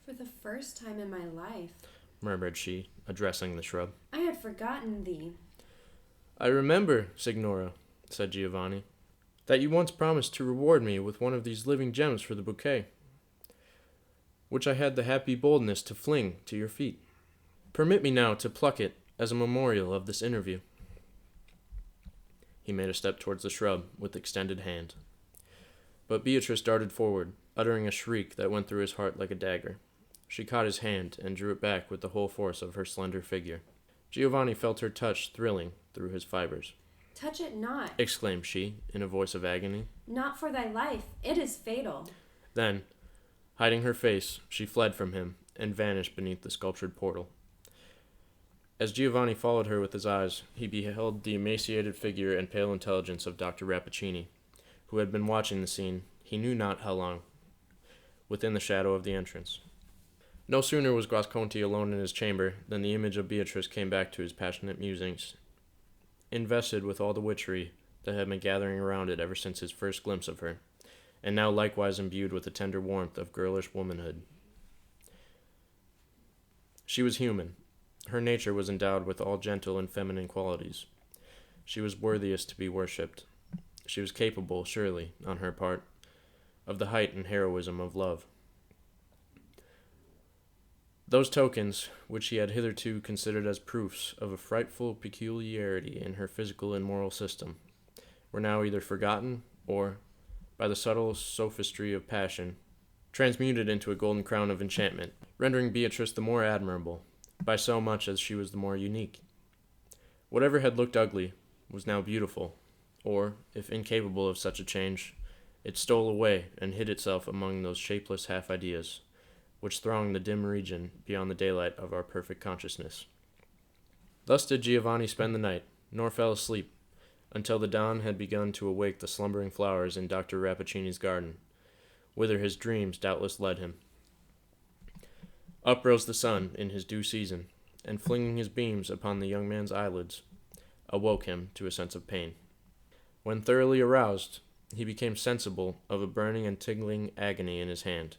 For the first time in my life, murmured she, addressing the shrub. I had forgotten thee. I remember, Signora, said Giovanni, that you once promised to reward me with one of these living gems for the bouquet, which I had the happy boldness to fling to your feet. Permit me now to pluck it as a memorial of this interview. He made a step towards the shrub with extended hand. But Beatrice darted forward, uttering a shriek that went through his heart like a dagger. She caught his hand and drew it back with the whole force of her slender figure. Giovanni felt her touch thrilling through his fibers. Touch it not, exclaimed she, in a voice of agony. Not for thy life. It is fatal. Then, hiding her face, she fled from him and vanished beneath the sculptured portal. As Giovanni followed her with his eyes, he beheld the emaciated figure and pale intelligence of Dr. Rappaccini, who had been watching the scene, he knew not how long, within the shadow of the entrance. No sooner was Guasconti alone in his chamber than the image of Beatrice came back to his passionate musings, invested with all the witchery that had been gathering around it ever since his first glimpse of her, and now likewise imbued with the tender warmth of girlish womanhood. She was human. Her nature was endowed with all gentle and feminine qualities. She was worthiest to be worshipped. She was capable, surely, on her part, of the height and heroism of love. Those tokens, which he had hitherto considered as proofs of a frightful peculiarity in her physical and moral system, were now either forgotten or, by the subtle sophistry of passion, transmuted into a golden crown of enchantment, rendering Beatrice the more admirable, by so much as she was the more unique. Whatever had looked ugly was now beautiful, or, if incapable of such a change, It stole away and hid itself among those shapeless half-ideas, which throng the dim region beyond the daylight of our perfect consciousness. Thus did Giovanni spend the night, nor fell asleep, until the dawn had begun to awake the slumbering flowers in Dr. Rappaccini's garden, whither his dreams doubtless led him. Up rose the sun in his due season, and flinging his beams upon the young man's eyelids, awoke him to a sense of pain. When thoroughly aroused, he became sensible of a burning and tingling agony in his hand,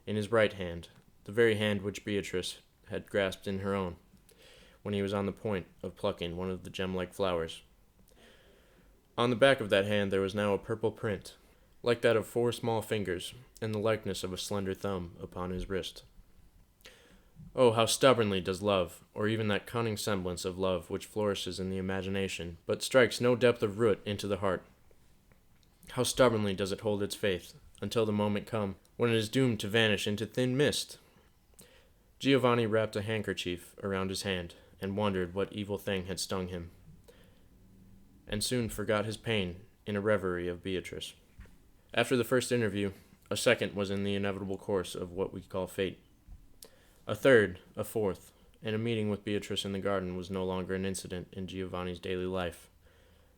in his right hand, the very hand which Beatrice had grasped in her own, when he was on the point of plucking one of the gem-like flowers. On the back of that hand there was now a purple print, like that of 4 small fingers, and the likeness of a slender thumb upon his wrist. Oh, how stubbornly does love, or even that cunning semblance of love which flourishes in the imagination, but strikes no depth of root into the heart, how stubbornly does it hold its faith, until the moment come when it is doomed to vanish into thin mist! Giovanni wrapped a handkerchief around his hand, and wondered what evil thing had stung him, and soon forgot his pain in a reverie of Beatrice. After the first interview, a second was in the inevitable course of what we call fate. A third, a fourth, and a meeting with Beatrice in the garden was no longer an incident in Giovanni's daily life,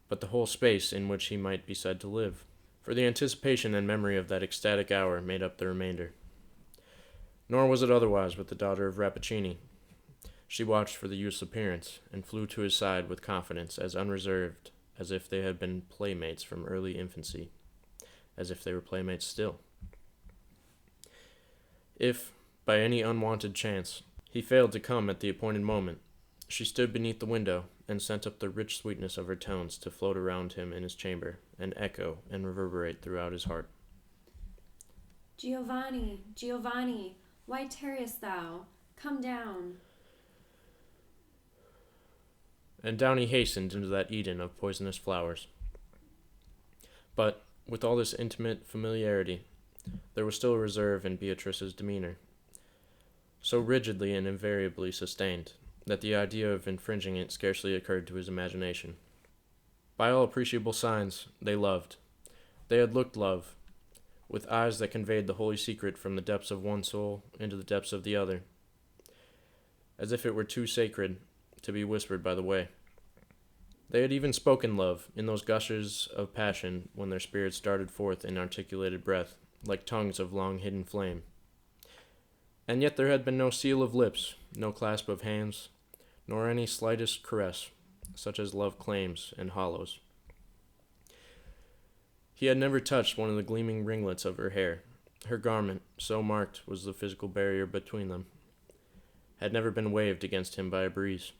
but the whole space in which he might be said to live, for the anticipation and memory of that ecstatic hour made up the remainder. Nor was it otherwise with the daughter of Rappaccini. She watched for the youth's appearance, and flew to his side with confidence as unreserved as if they had been playmates from early infancy, as if they were playmates still. If, by any unwonted chance, he failed to come at the appointed moment, she stood beneath the window and sent up the rich sweetness of her tones to float around him in his chamber, and echo and reverberate throughout his heart. Giovanni, Giovanni, why tarriest thou? Come down. And down he hastened into that Eden of poisonous flowers. But, with all this intimate familiarity, there was still a reserve in Beatrice's demeanor, so rigidly and invariably sustained, that the idea of infringing it scarcely occurred to his imagination. By all appreciable signs, they loved. They had looked love, with eyes that conveyed the holy secret from the depths of one soul into the depths of the other, as if it were too sacred to be whispered by the way. They had even spoken love in those gushes of passion when their spirits darted forth in articulated breath, like tongues of long-hidden flame. And yet there had been no seal of lips, no clasp of hands, nor any slightest caress, such as love claims and hollows. He had never touched one of the gleaming ringlets of her hair. Her garment, so marked was the physical barrier between them, had never been waved against him by a breeze.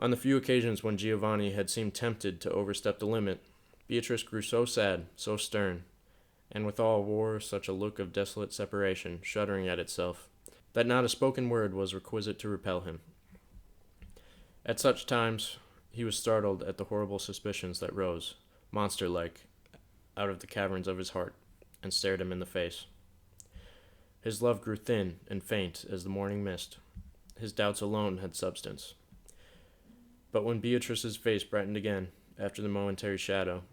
On the few occasions when Giovanni had seemed tempted to overstep the limit, Beatrice grew so sad, so stern, and withal wore such a look of desolate separation, shuddering at itself, that not a spoken word was requisite to repel him. At such times he was startled at the horrible suspicions that rose, monster-like, out of the caverns of his heart, and stared him in the face. His love grew thin and faint as the morning mist. His doubts alone had substance. But when Beatrice's face brightened again, after the momentary shadow,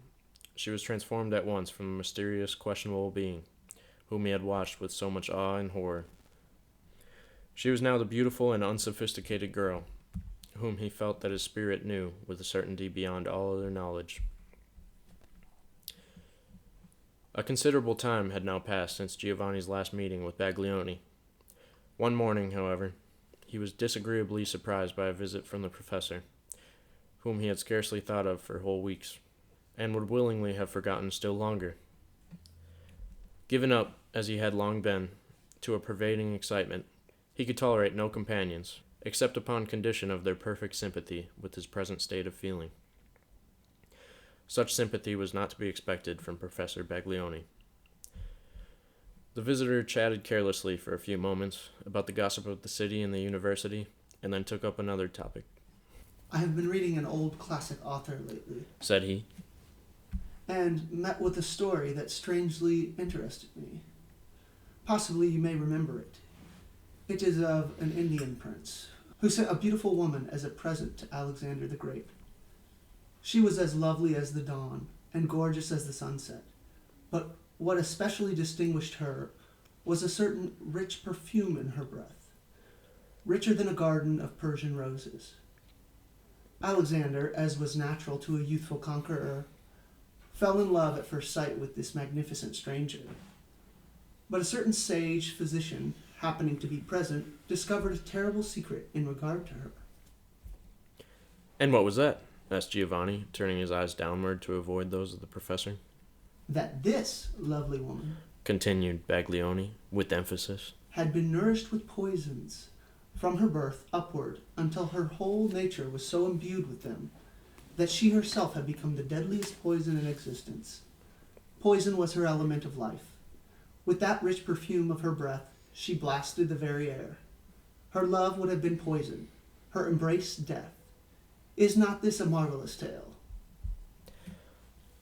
she was transformed at once from a mysterious, questionable being, whom he had watched with so much awe and horror. She was now the beautiful and unsophisticated girl, whom he felt that his spirit knew with a certainty beyond all other knowledge. A considerable time had now passed since Giovanni's last meeting with Baglioni. One morning, however, he was disagreeably surprised by a visit from the professor, whom he had scarcely thought of for whole weeks, and would willingly have forgotten still longer. Given up, as he had long been, to a pervading excitement, he could tolerate no companions, except upon condition of their perfect sympathy with his present state of feeling. Such sympathy was not to be expected from Professor Baglioni. The visitor chatted carelessly for a few moments about the gossip of the city and the university, and then took up another topic. I have been reading an old classic author lately, Said he. and met with a story that strangely interested me. Possibly you may remember it. It is of an Indian prince who sent a beautiful woman as a present to Alexander the Great. She was as lovely as the dawn, and gorgeous as the sunset. But what especially distinguished her was a certain rich perfume in her breath, richer than a garden of Persian roses. Alexander, as was natural to a youthful conqueror, fell in love at first sight with this magnificent stranger. But a certain sage physician, happening to be present, discovered a terrible secret in regard to her. And what was that? Asked Giovanni, turning his eyes downward to avoid those of the professor. That this lovely woman, Continued Baglioni, with emphasis, had been nourished with poisons from her birth upward until her whole nature was so imbued with them that she herself had become the deadliest poison in existence. Poison was her element of life. With that rich perfume of her breath, she blasted the very air. Her love would have been poison, her embrace death. Is not this a marvelous tale?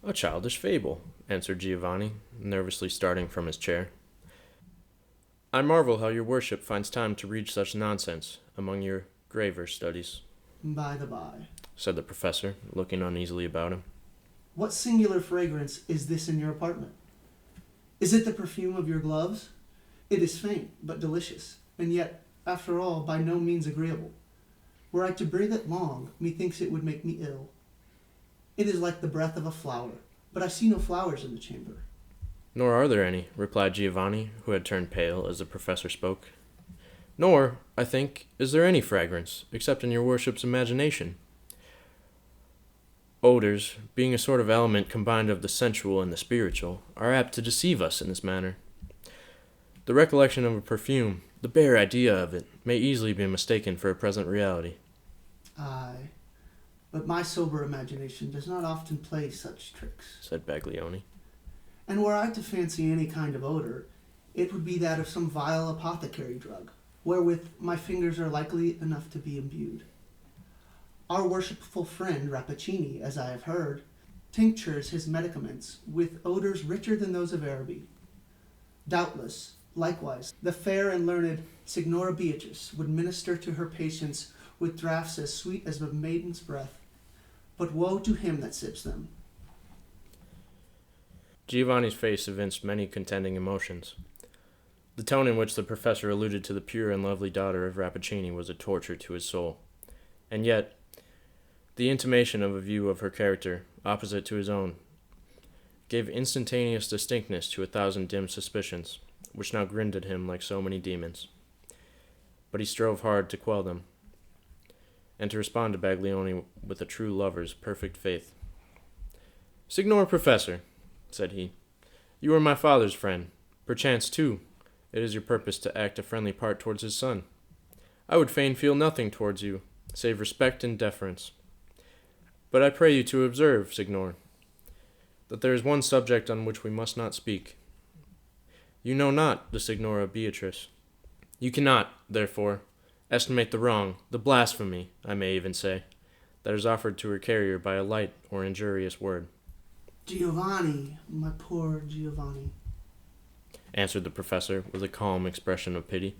A childish fable, answered Giovanni, nervously starting from his chair. I marvel how your worship finds time to read such nonsense among your graver studies, By the by, said the professor, looking uneasily about him. what singular fragrance is this in your apartment? Is it the perfume of your gloves? It is faint, but delicious, and yet, after all, by no means agreeable. Were I to breathe it long, methinks it would make me ill. It is like the breath of a flower, but I see no flowers in the chamber. Nor are there any, replied Giovanni, who had turned pale as the professor spoke. Nor, I think, is there any fragrance, except in your worship's imagination. Odors, being a sort of element combined of the sensual and the spiritual, are apt to deceive us in this manner. The recollection of a perfume, the bare idea of it, may easily be mistaken for a present reality. Aye, but my sober imagination does not often play such tricks. Said Baglioni. And were I to fancy any kind of odor, it would be that of some vile apothecary drug, wherewith my fingers are likely enough to be imbued. Our worshipful friend Rappaccini, as I have heard, tinctures his medicaments with odors richer than those of Araby. Doubtless, likewise, the fair and learned Signora Beatrice would minister to her patients with draughts as sweet as a maiden's breath, but woe to him that sips them. Giovanni's face evinced many contending emotions. The tone in which the professor alluded to the pure and lovely daughter of Rappaccini was a torture to his soul, and yet the intimation of a view of her character, opposite to his own, gave instantaneous distinctness to 1,000 dim suspicions, which now grinned at him like so many demons. But he strove hard to quell them, and to respond to Baglioni with a true lover's perfect faith. Signor Professor, said he, you are my father's friend. Perchance, too, it is your purpose to act a friendly part towards his son. I would fain feel nothing towards you, save respect and deference. But I pray you to observe, Signor, that there is one subject on which we must not speak. You know not the Signora Beatrice. You cannot, therefore, estimate the wrong, the blasphemy, I may even say, that is offered to her carrier by a light or injurious word. Giovanni, my poor Giovanni, answered the professor with a calm expression of pity.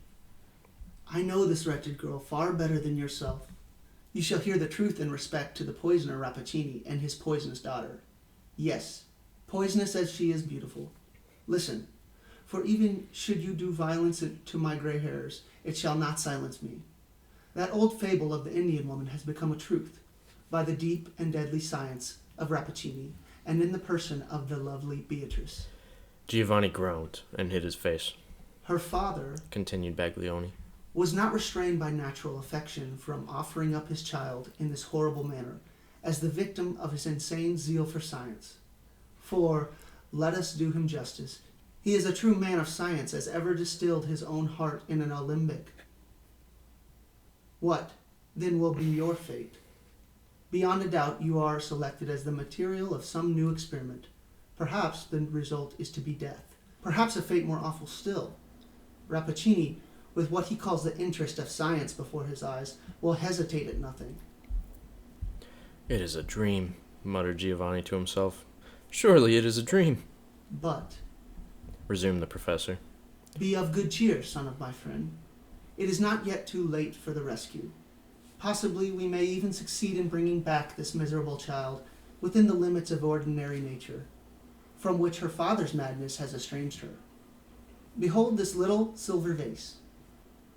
I know this wretched girl far better than yourself. You shall hear the truth in respect to the poisoner Rappaccini and his poisonous daughter. Yes, poisonous as she is beautiful. Listen, for even should you do violence to my gray hairs, it shall not silence me. That old fable of the Indian woman has become a truth by the deep and deadly science of Rappaccini and in the person of the lovely Beatrice. Giovanni groaned and hid his face. Her father, continued Baglioni, was not restrained by natural affection from offering up his child in this horrible manner as the victim of his insane zeal for science. For, let us do him justice, he is a true man of science as ever distilled his own heart in an alembic. What, then, will be your fate? Beyond a doubt, you are selected as the material of some new experiment. Perhaps the result is to be death. Perhaps a fate more awful still. Rappaccini, with what he calls the interest of science before his eyes, will hesitate at nothing. It is a dream, muttered Giovanni to himself. Surely it is a dream. But, resumed the professor, be of good cheer, son of my friend. It is not yet too late for the rescue. Possibly we may even succeed in bringing back this miserable child within the limits of ordinary nature, from which her father's madness has estranged her. Behold this little silver vase.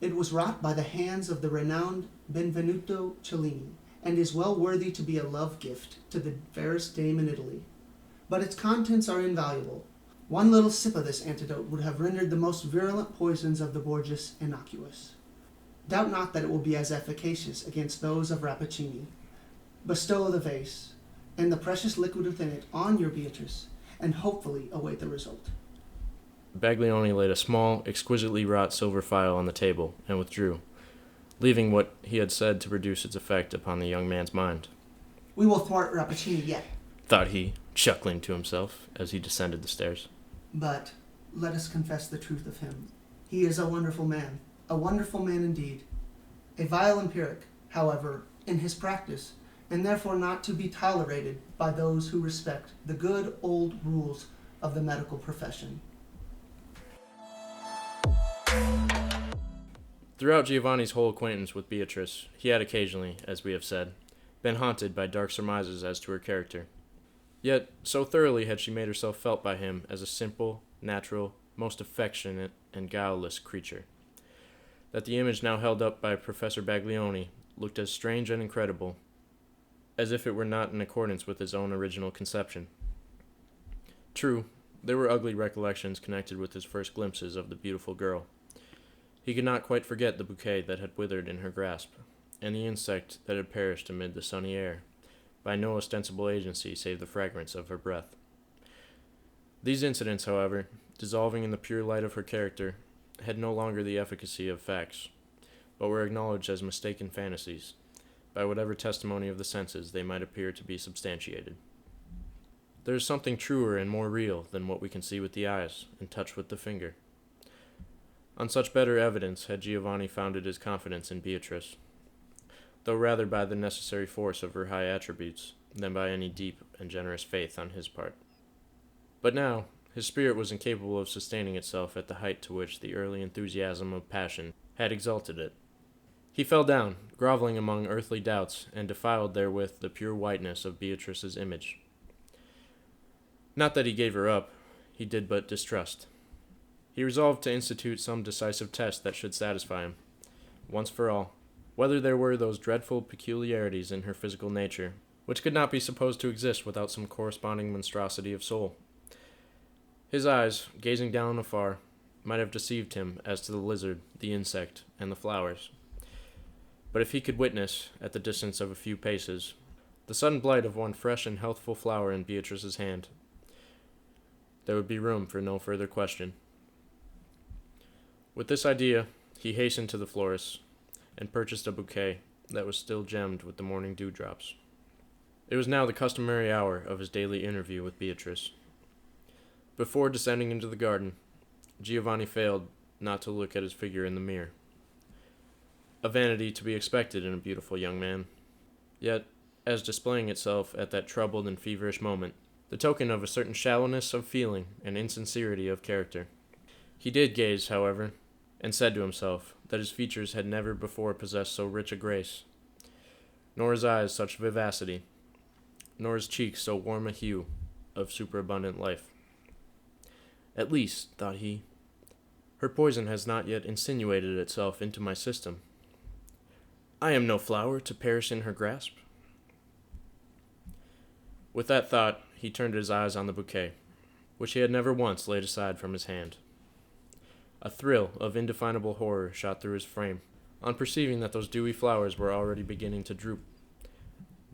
It was wrought by the hands of the renowned Benvenuto Cellini, and is well worthy to be a love gift to the fairest dame in Italy. But its contents are invaluable. One little sip of this antidote would have rendered the most virulent poisons of the Borgias innocuous. Doubt not that it will be as efficacious against those of Rappaccini. Bestow the vase, and the precious liquid within it, on your Beatrice, and hopefully await the result. Baglioni laid a small, exquisitely wrought silver phial on the table and withdrew, leaving what he had said to produce its effect upon the young man's mind. We will thwart Rappaccini yet, Thought he, chuckling to himself as he descended the stairs. but let us confess the truth of him. He is a wonderful man indeed. A vile empiric, however, in his practice, and therefore not to be tolerated by those who respect the good old rules of the medical profession. Throughout Giovanni's whole acquaintance with Beatrice, he had occasionally, as we have said, been haunted by dark surmises as to her character. Yet, so thoroughly had she made herself felt by him as a simple, natural, most affectionate, and guileless creature, that the image now held up by Professor Baglioni looked as strange and incredible as if it were not in accordance with his own original conception. True, there were ugly recollections connected with his first glimpses of the beautiful girl. He could not quite forget the bouquet that had withered in her grasp, and the insect that had perished amid the sunny air, by no ostensible agency save the fragrance of her breath. These incidents, however, dissolving in the pure light of her character, had no longer the efficacy of facts, but were acknowledged as mistaken fantasies, by whatever testimony of the senses they might appear to be substantiated. There is something truer and more real than what we can see with the eyes and touch with the finger. On such better evidence had Giovanni founded his confidence in Beatrice, though rather by the necessary force of her high attributes than by any deep and generous faith on his part. But now, his spirit was incapable of sustaining itself at the height to which the early enthusiasm of passion had exalted it. He fell down, groveling among earthly doubts, and defiled therewith the pure whiteness of Beatrice's image. Not that he gave her up, he did but distrust. He resolved to institute some decisive test that should satisfy him, once for all, whether there were those dreadful peculiarities in her physical nature, which could not be supposed to exist without some corresponding monstrosity of soul. His eyes, gazing down afar, might have deceived him as to the lizard, the insect, and the flowers. But if he could witness, at the distance of a few paces, the sudden blight of one fresh and healthful flower in Beatrice's hand, there would be room for no further question. With this idea, he hastened to the florist's, and purchased a bouquet that was still gemmed with the morning dewdrops. It was now the customary hour of his daily interview with Beatrice. Before descending into the garden, Giovanni failed not to look at his figure in the mirror. A vanity to be expected in a beautiful young man, yet, as displaying itself at that troubled and feverish moment, the token of a certain shallowness of feeling and insincerity of character. He did gaze, however, and said to himself that his features had never before possessed so rich a grace, nor his eyes such vivacity, nor his cheeks so warm a hue of superabundant life. At least, thought he, her poison has not yet insinuated itself into my system. I am no flower to perish in her grasp. With that thought, he turned his eyes on the bouquet, which he had never once laid aside from his hand. A thrill of indefinable horror shot through his frame, on perceiving that those dewy flowers were already beginning to droop.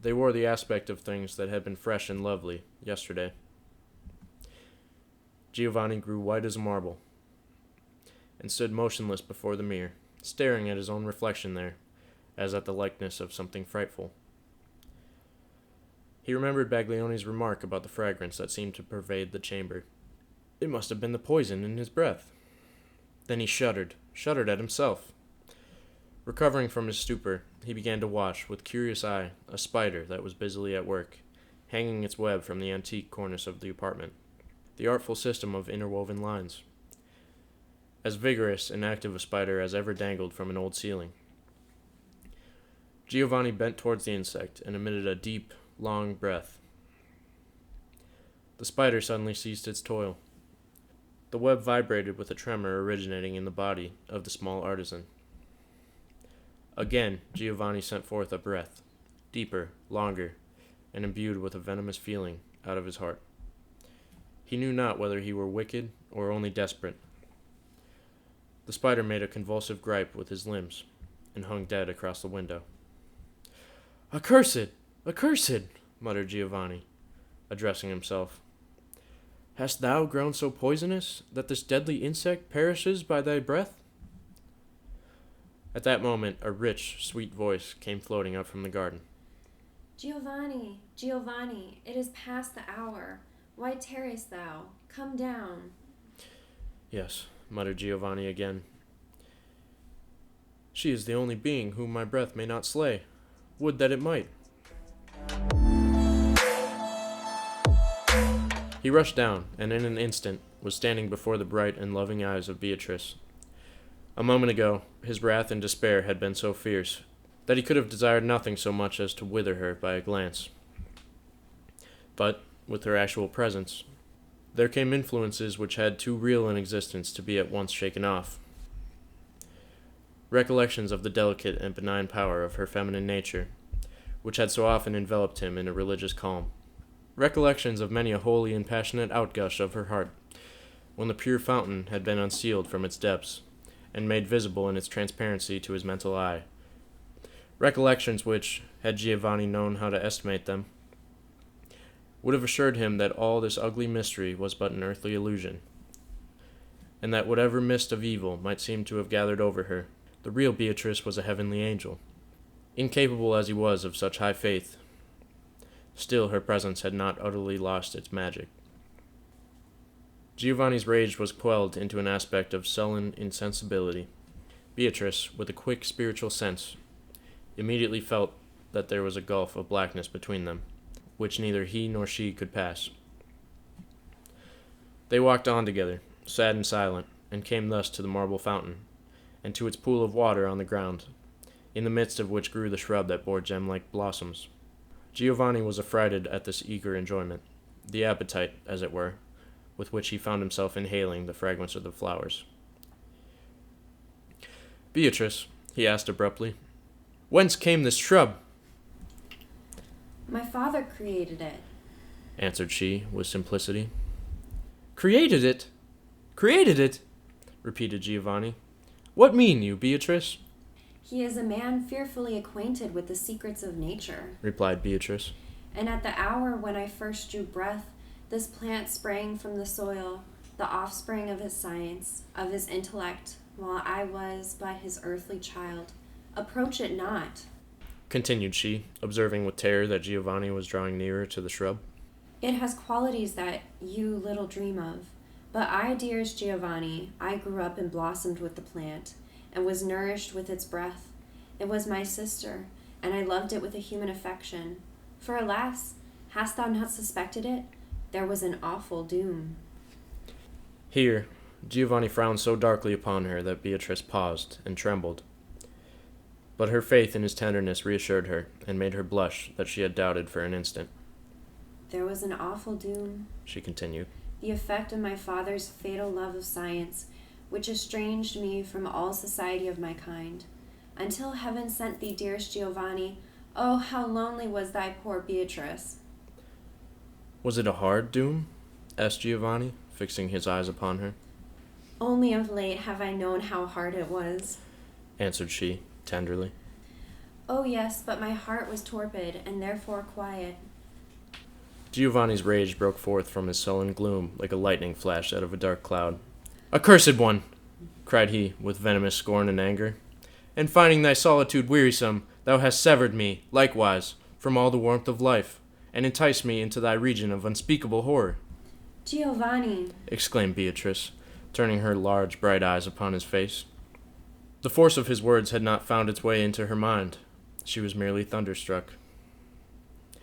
They wore the aspect of things that had been fresh and lovely yesterday. Giovanni grew white as marble, and stood motionless before the mirror, staring at his own reflection there, as at the likeness of something frightful. He remembered Baglioni's remark about the fragrance that seemed to pervade the chamber. It must have been the poison in his breath. Then he shuddered at himself. Recovering from his stupor, he began to watch, with curious eye, a spider that was busily at work, hanging its web from the antique cornice of the apartment. The artful system of interwoven lines. As vigorous and active a spider as ever dangled from an old ceiling. Giovanni bent towards the insect and emitted a deep, long breath. The spider suddenly ceased its toil. The web vibrated with a tremor originating in the body of the small artisan. Again, Giovanni sent forth a breath, deeper, longer, and imbued with a venomous feeling, out of his heart. He knew not whether he were wicked or only desperate. The spider made a convulsive gripe with his limbs, and hung dead across the window. "Accursed! Accursed!" muttered Giovanni, addressing himself. "Hast thou grown so poisonous that this deadly insect perishes by thy breath?" At that moment a rich, sweet voice came floating up from the garden. Giovanni, Giovanni, it is past the hour. Why tarriest thou? Come down. "Yes," muttered Giovanni again. "She is the only being whom my breath may not slay. Would that it might." He rushed down, and in an instant was standing before the bright and loving eyes of Beatrice. A moment ago, his wrath and despair had been so fierce that he could have desired nothing so much as to wither her by a glance. But, with her actual presence, there came influences which had too real an existence to be at once shaken off. Recollections of the delicate and benign power of her feminine nature, which had so often enveloped him in a religious calm. Recollections of many a holy and passionate outgush of her heart, when the pure fountain had been unsealed from its depths, and made visible in its transparency to his mental eye. Recollections which, had Giovanni known how to estimate them, would have assured him that all this ugly mystery was but an earthly illusion, and that whatever mist of evil might seem to have gathered over her, the real Beatrice was a heavenly angel. Incapable as he was of such high faith, still her presence had not utterly lost its magic. Giovanni's rage was quelled into an aspect of sullen insensibility. Beatrice, with a quick spiritual sense, immediately felt that there was a gulf of blackness between them, which neither he nor she could pass. They walked on together, sad and silent, and came thus to the marble fountain, and to its pool of water on the ground, in the midst of which grew the shrub that bore gem-like blossoms. Giovanni was affrighted at this eager enjoyment, the appetite, as it were, with which he found himself inhaling the fragrance of the flowers. "Beatrice," he asked abruptly, "whence came this shrub?" My father created it, answered she, with simplicity. "Created it? Created it?" repeated Giovanni. "What mean you, Beatrice?" He is a man fearfully acquainted with the secrets of nature, replied Beatrice. And at the hour when I first drew breath, this plant sprang from the soil, the offspring of his science, of his intellect, while I was but his earthly child. Approach it not, continued she, observing with terror that Giovanni was drawing nearer to the shrub. It has qualities that you little dream of. But I, dearest Giovanni, I grew up and blossomed with the plant, and was nourished with its breath. It was my sister, and I loved it with a human affection. For alas, hast thou not suspected it? There was an awful doom. Here, Giovanni frowned so darkly upon her that Beatrice paused and trembled. But her faith in his tenderness reassured her, and made her blush that she had doubted for an instant. There was an awful doom, she continued. The effect of my father's fatal love of science, which estranged me from all society of my kind. Until heaven sent thee, dearest Giovanni, oh, how lonely was thy poor Beatrice. Was it a hard doom? asked Giovanni, fixing his eyes upon her. Only of late have I known how hard it was, answered she, tenderly. Oh yes, but my heart was torpid, and therefore quiet. Giovanni's rage broke forth from his sullen gloom like a lightning flash out of a dark cloud. "Accursed one!" cried he, with venomous scorn and anger. "And finding thy solitude wearisome, thou hast severed me, likewise, from all the warmth of life, and enticed me into thy region of unspeakable horror." Giovanni, exclaimed Beatrice, turning her large, bright eyes upon his face. The force of his words had not found its way into her mind. She was merely thunderstruck.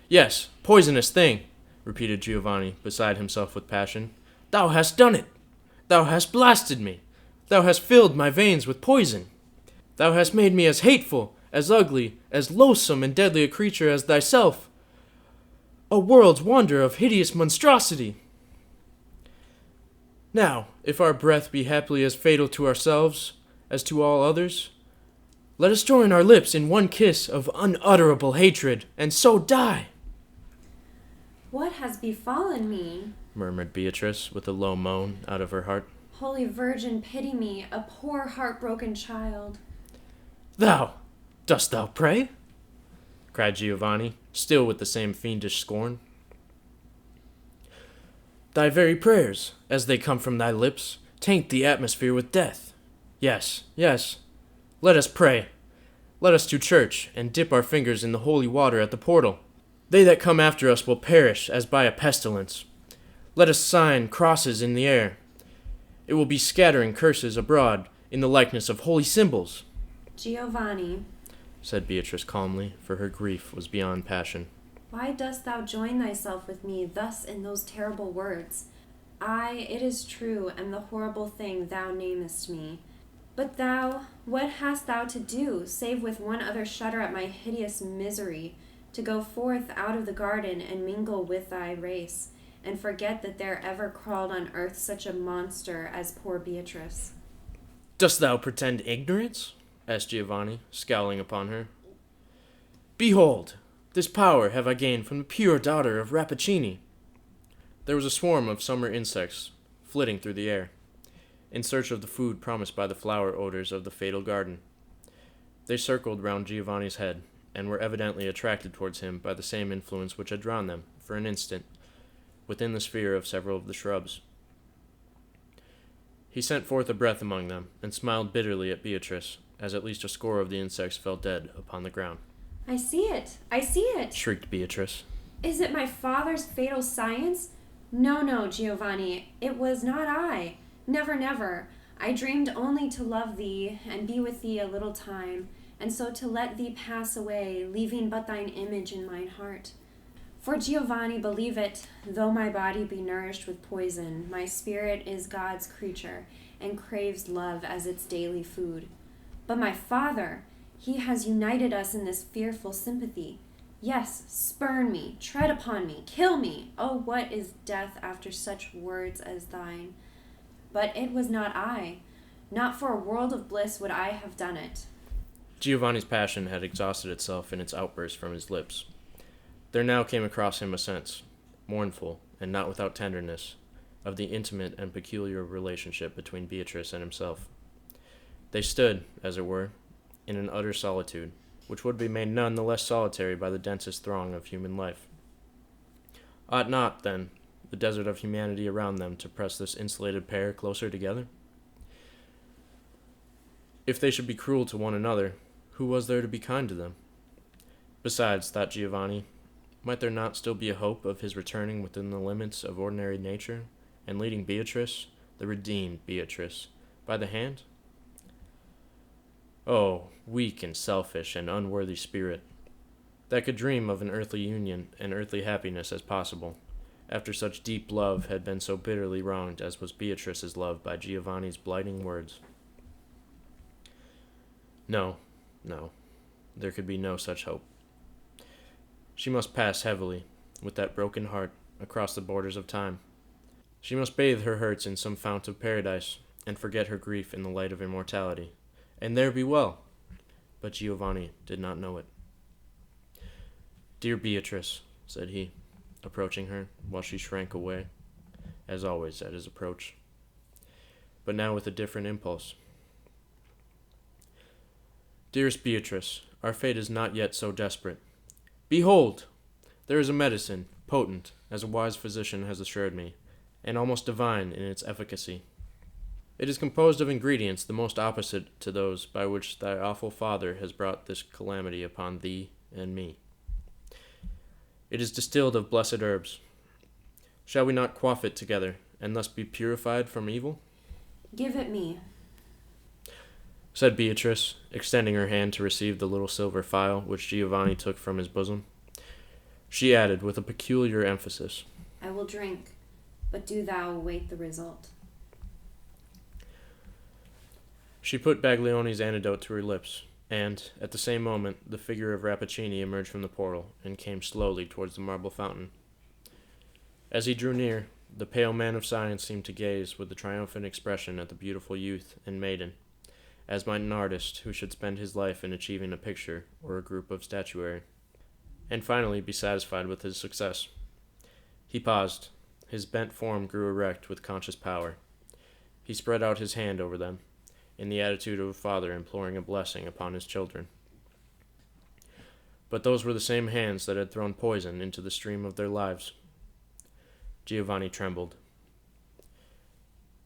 "Yes, poisonous thing!" repeated Giovanni, beside himself with passion. "Thou hast done it! Thou hast blasted me! Thou hast filled my veins with poison! Thou hast made me as hateful, as ugly, as loathsome and deadly a creature as thyself! A world's wonder of hideous monstrosity! Now, if our breath be haply as fatal to ourselves as to all others, let us join our lips in one kiss of unutterable hatred, and so die!" "What has befallen me?" murmured Beatrice with a low moan out of her heart. "Holy Virgin, pity me, a poor heartbroken child." Dost thou pray?" cried Giovanni, still with the same fiendish scorn. "Thy very prayers, as they come from thy lips, taint the atmosphere with death. Yes, let us pray. Let us to church, and dip our fingers in the holy water at the portal. They that come after us will perish as by a pestilence. Let us sign crosses in the air. It will be scattering curses abroad in the likeness of holy symbols." "Giovanni," said Beatrice calmly, for her grief was beyond passion. "why dost thou join thyself with me thus in those terrible words? I, it is true, am the horrible thing thou namest me. But thou, what hast thou to do, save with one other shudder at my hideous misery, to go forth out of the garden and mingle with thy race, and forget that there ever crawled on earth such a monster as poor Beatrice?" "Dost thou pretend ignorance?" asked Giovanni, scowling upon her. "Behold, this power have I gained from the pure daughter of Rappaccini." There was a swarm of summer insects flitting through the air, in search of the food promised by the flower odors of the fatal garden. They circled round Giovanni's head, and were evidently attracted towards him by the same influence which had drawn them, for an instant, within the sphere of several of the shrubs. He sent forth a breath among them, and smiled bitterly at Beatrice, as at least a score of the insects fell dead upon the ground. "I see it, shrieked Beatrice. Is it my father's fatal science? No, Giovanni, it was not I. Never. I dreamed only to love thee, and be with thee a little time, and so to let thee pass away, leaving but thine image in mine heart. For Giovanni, believe it, though my body be nourished with poison, my spirit is God's creature, and craves love as its daily food. But my father, he has united us in this fearful sympathy. Yes, spurn me, tread upon me, kill me. Oh, what is death after such words as thine? But it was not I. Not for a world of bliss would I have done it." Giovanni's passion had exhausted itself in its outburst from his lips. There now came across him a sense, mournful, and not without tenderness, of the intimate and peculiar relationship between Beatrice and himself. They stood, as it were, in an utter solitude, which would be made none the less solitary by the densest throng of human life. Ought not, then, the desert of humanity around them to press this insulated pair closer together? If they should be cruel to one another, who was there to be kind to them? Besides, thought Giovanni, might there not still be a hope of his returning within the limits of ordinary nature, and leading Beatrice, the redeemed Beatrice, by the hand? Oh, weak and selfish and unworthy spirit, that could dream of an earthly union and earthly happiness as possible, after such deep love had been so bitterly wronged as was Beatrice's love by Giovanni's blighting words. No, there could be no such hope. She must pass heavily, with that broken heart, across the borders of time. She must bathe her hurts in some fount of paradise, and forget her grief in the light of immortality, and there be well. But Giovanni did not know it. "Dear Beatrice," said he, approaching her, while she shrank away, as always at his approach, but now with a different impulse. "Dearest Beatrice, our fate is not yet so desperate. Behold! There is a medicine, potent, as a wise physician has assured me, and almost divine in its efficacy. It is composed of ingredients the most opposite to those by which thy awful father has brought this calamity upon thee and me. It is distilled of blessed herbs. Shall we not quaff it together, and thus be purified from evil?" "Give it me," said Beatrice, extending her hand to receive the little silver phial which Giovanni took from his bosom. She added with a peculiar emphasis, "I will drink, but do thou await the result." She put Baglioni's antidote to her lips, and, at the same moment, the figure of Rappaccini emerged from the portal, and came slowly towards the marble fountain, As he drew near, the pale man of science seemed to gaze with a triumphant expression at the beautiful youth and maiden, as might an artist who should spend his life in achieving a picture or a group of statuary, and finally be satisfied with his success. He paused. His bent form grew erect with conscious power. He spread out his hand over them, in the attitude of a father imploring a blessing upon his children. But those were the same hands that had thrown poison into the stream of their lives. Giovanni trembled.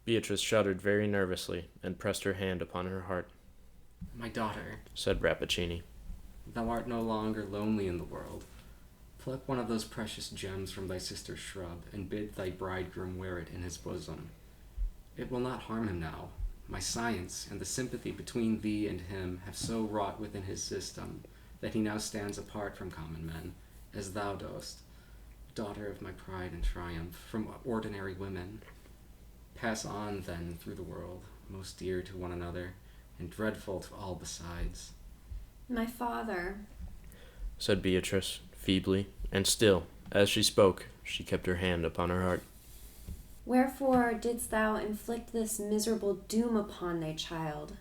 Beatrice shuddered very nervously and pressed her hand upon her heart. My daughter, Said Rappaccini. thou art no longer lonely in the world. Pluck one of those precious gems from thy sister's shrub, and bid thy bridegroom wear it in his bosom. It will not harm him now. My science and the sympathy between thee and him have so wrought within his system that he now stands apart from common men, as thou dost, daughter of my pride and triumph, from ordinary women. Pass on, then, through the world, most dear to one another, and dreadful to all besides. My father, Said Beatrice, feebly, and still, as she spoke, she kept her hand upon her heart. wherefore didst thou inflict this miserable doom upon thy child?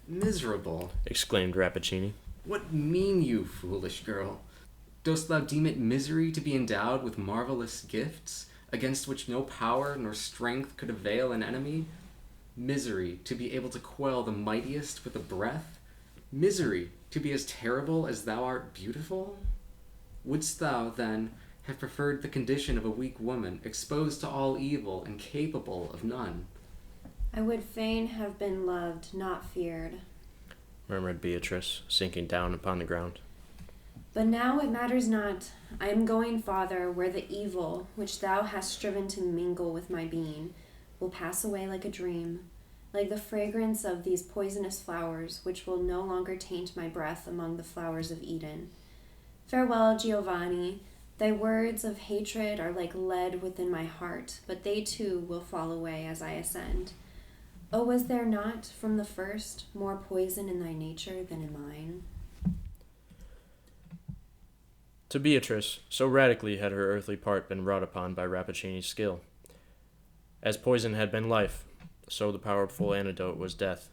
Miserable? Exclaimed Rappaccini. What mean you, foolish girl? Dost thou deem it misery to be endowed with marvelous gifts, against which no power nor strength could avail an enemy? Misery to be able to quell the mightiest with a breath? Misery to be as terrible as thou art beautiful? Wouldst thou, then, have preferred the condition of a weak woman, exposed to all evil and capable of none? I would fain have been loved, not feared. Murmured Beatrice, sinking down upon the ground. But now it matters not. I am going, Father, where the evil, which thou hast striven to mingle with my being, will pass away like a dream, like the fragrance of these poisonous flowers, which will no longer taint my breath among the flowers of Eden. Farewell, Giovanni. Thy words of hatred are like lead within my heart, but they too will fall away as I ascend. Oh, was there not, from the first, more poison in thy nature than in mine? To Beatrice, so radically had her earthly part been wrought upon by Rappaccini's skill. As poison had been life, so the powerful antidote was death.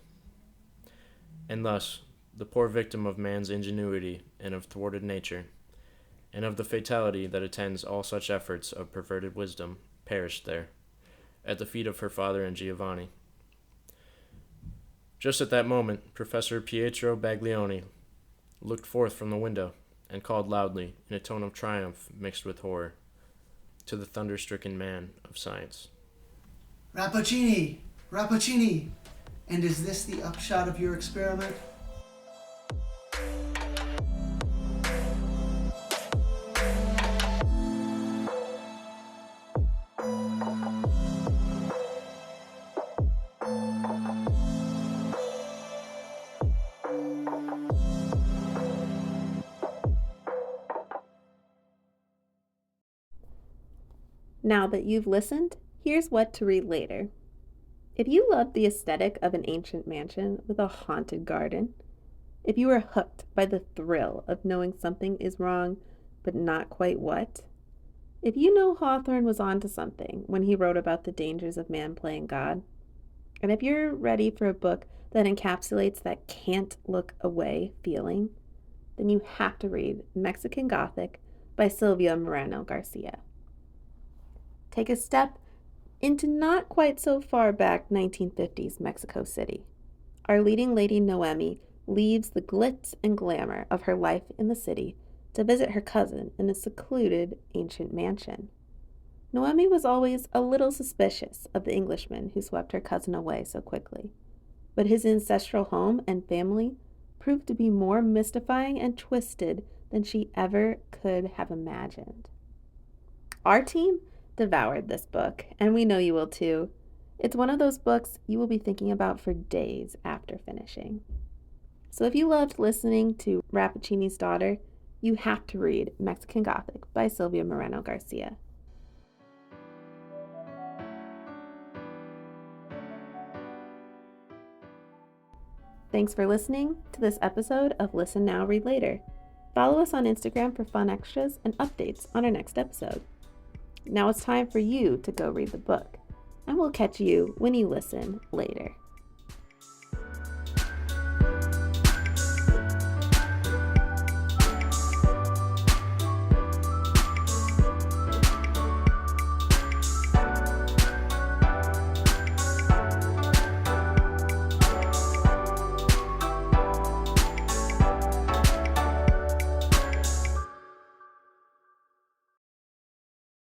And thus, the poor victim of man's ingenuity and of thwarted nature, and of the fatality that attends all such efforts of perverted wisdom, perished there, at the feet of her father and Giovanni. Just at that moment, Professor Pietro Baglioni looked forth from the window and called loudly, in a tone of triumph mixed with horror, to the thunder-stricken man of science. Rappaccini! Rappaccini! And is this the upshot of your experiment? Now that you've listened, here's what to read later. If you love the aesthetic of an ancient mansion with a haunted garden, if you are hooked by the thrill of knowing something is wrong but not quite what, if you know Hawthorne was onto something when he wrote about the dangers of man playing God, and if you're ready for a book that encapsulates that can't look away feeling, then you have to read Mexican Gothic by Silvia Moreno-Garcia. Take a step into not quite so far back 1950s Mexico City. Our leading lady Noemi leaves the glitz and glamour of her life in the city to visit her cousin in a secluded ancient mansion. Noemi was always a little suspicious of the Englishman who swept her cousin away so quickly, but his ancestral home and family proved to be more mystifying and twisted than she ever could have imagined. Our team devoured this book, and we know you will too. It's one of those books you will be thinking about for days after finishing. So if you loved listening to Rappaccini's Daughter, you have to read Mexican Gothic by Silvia Moreno-Garcia. Thanks for listening to this episode of Listen Now, Read Later. Follow us on Instagram for fun extras and updates on our next episode. Now it's time for you to go read the book, and we'll catch you when you listen later.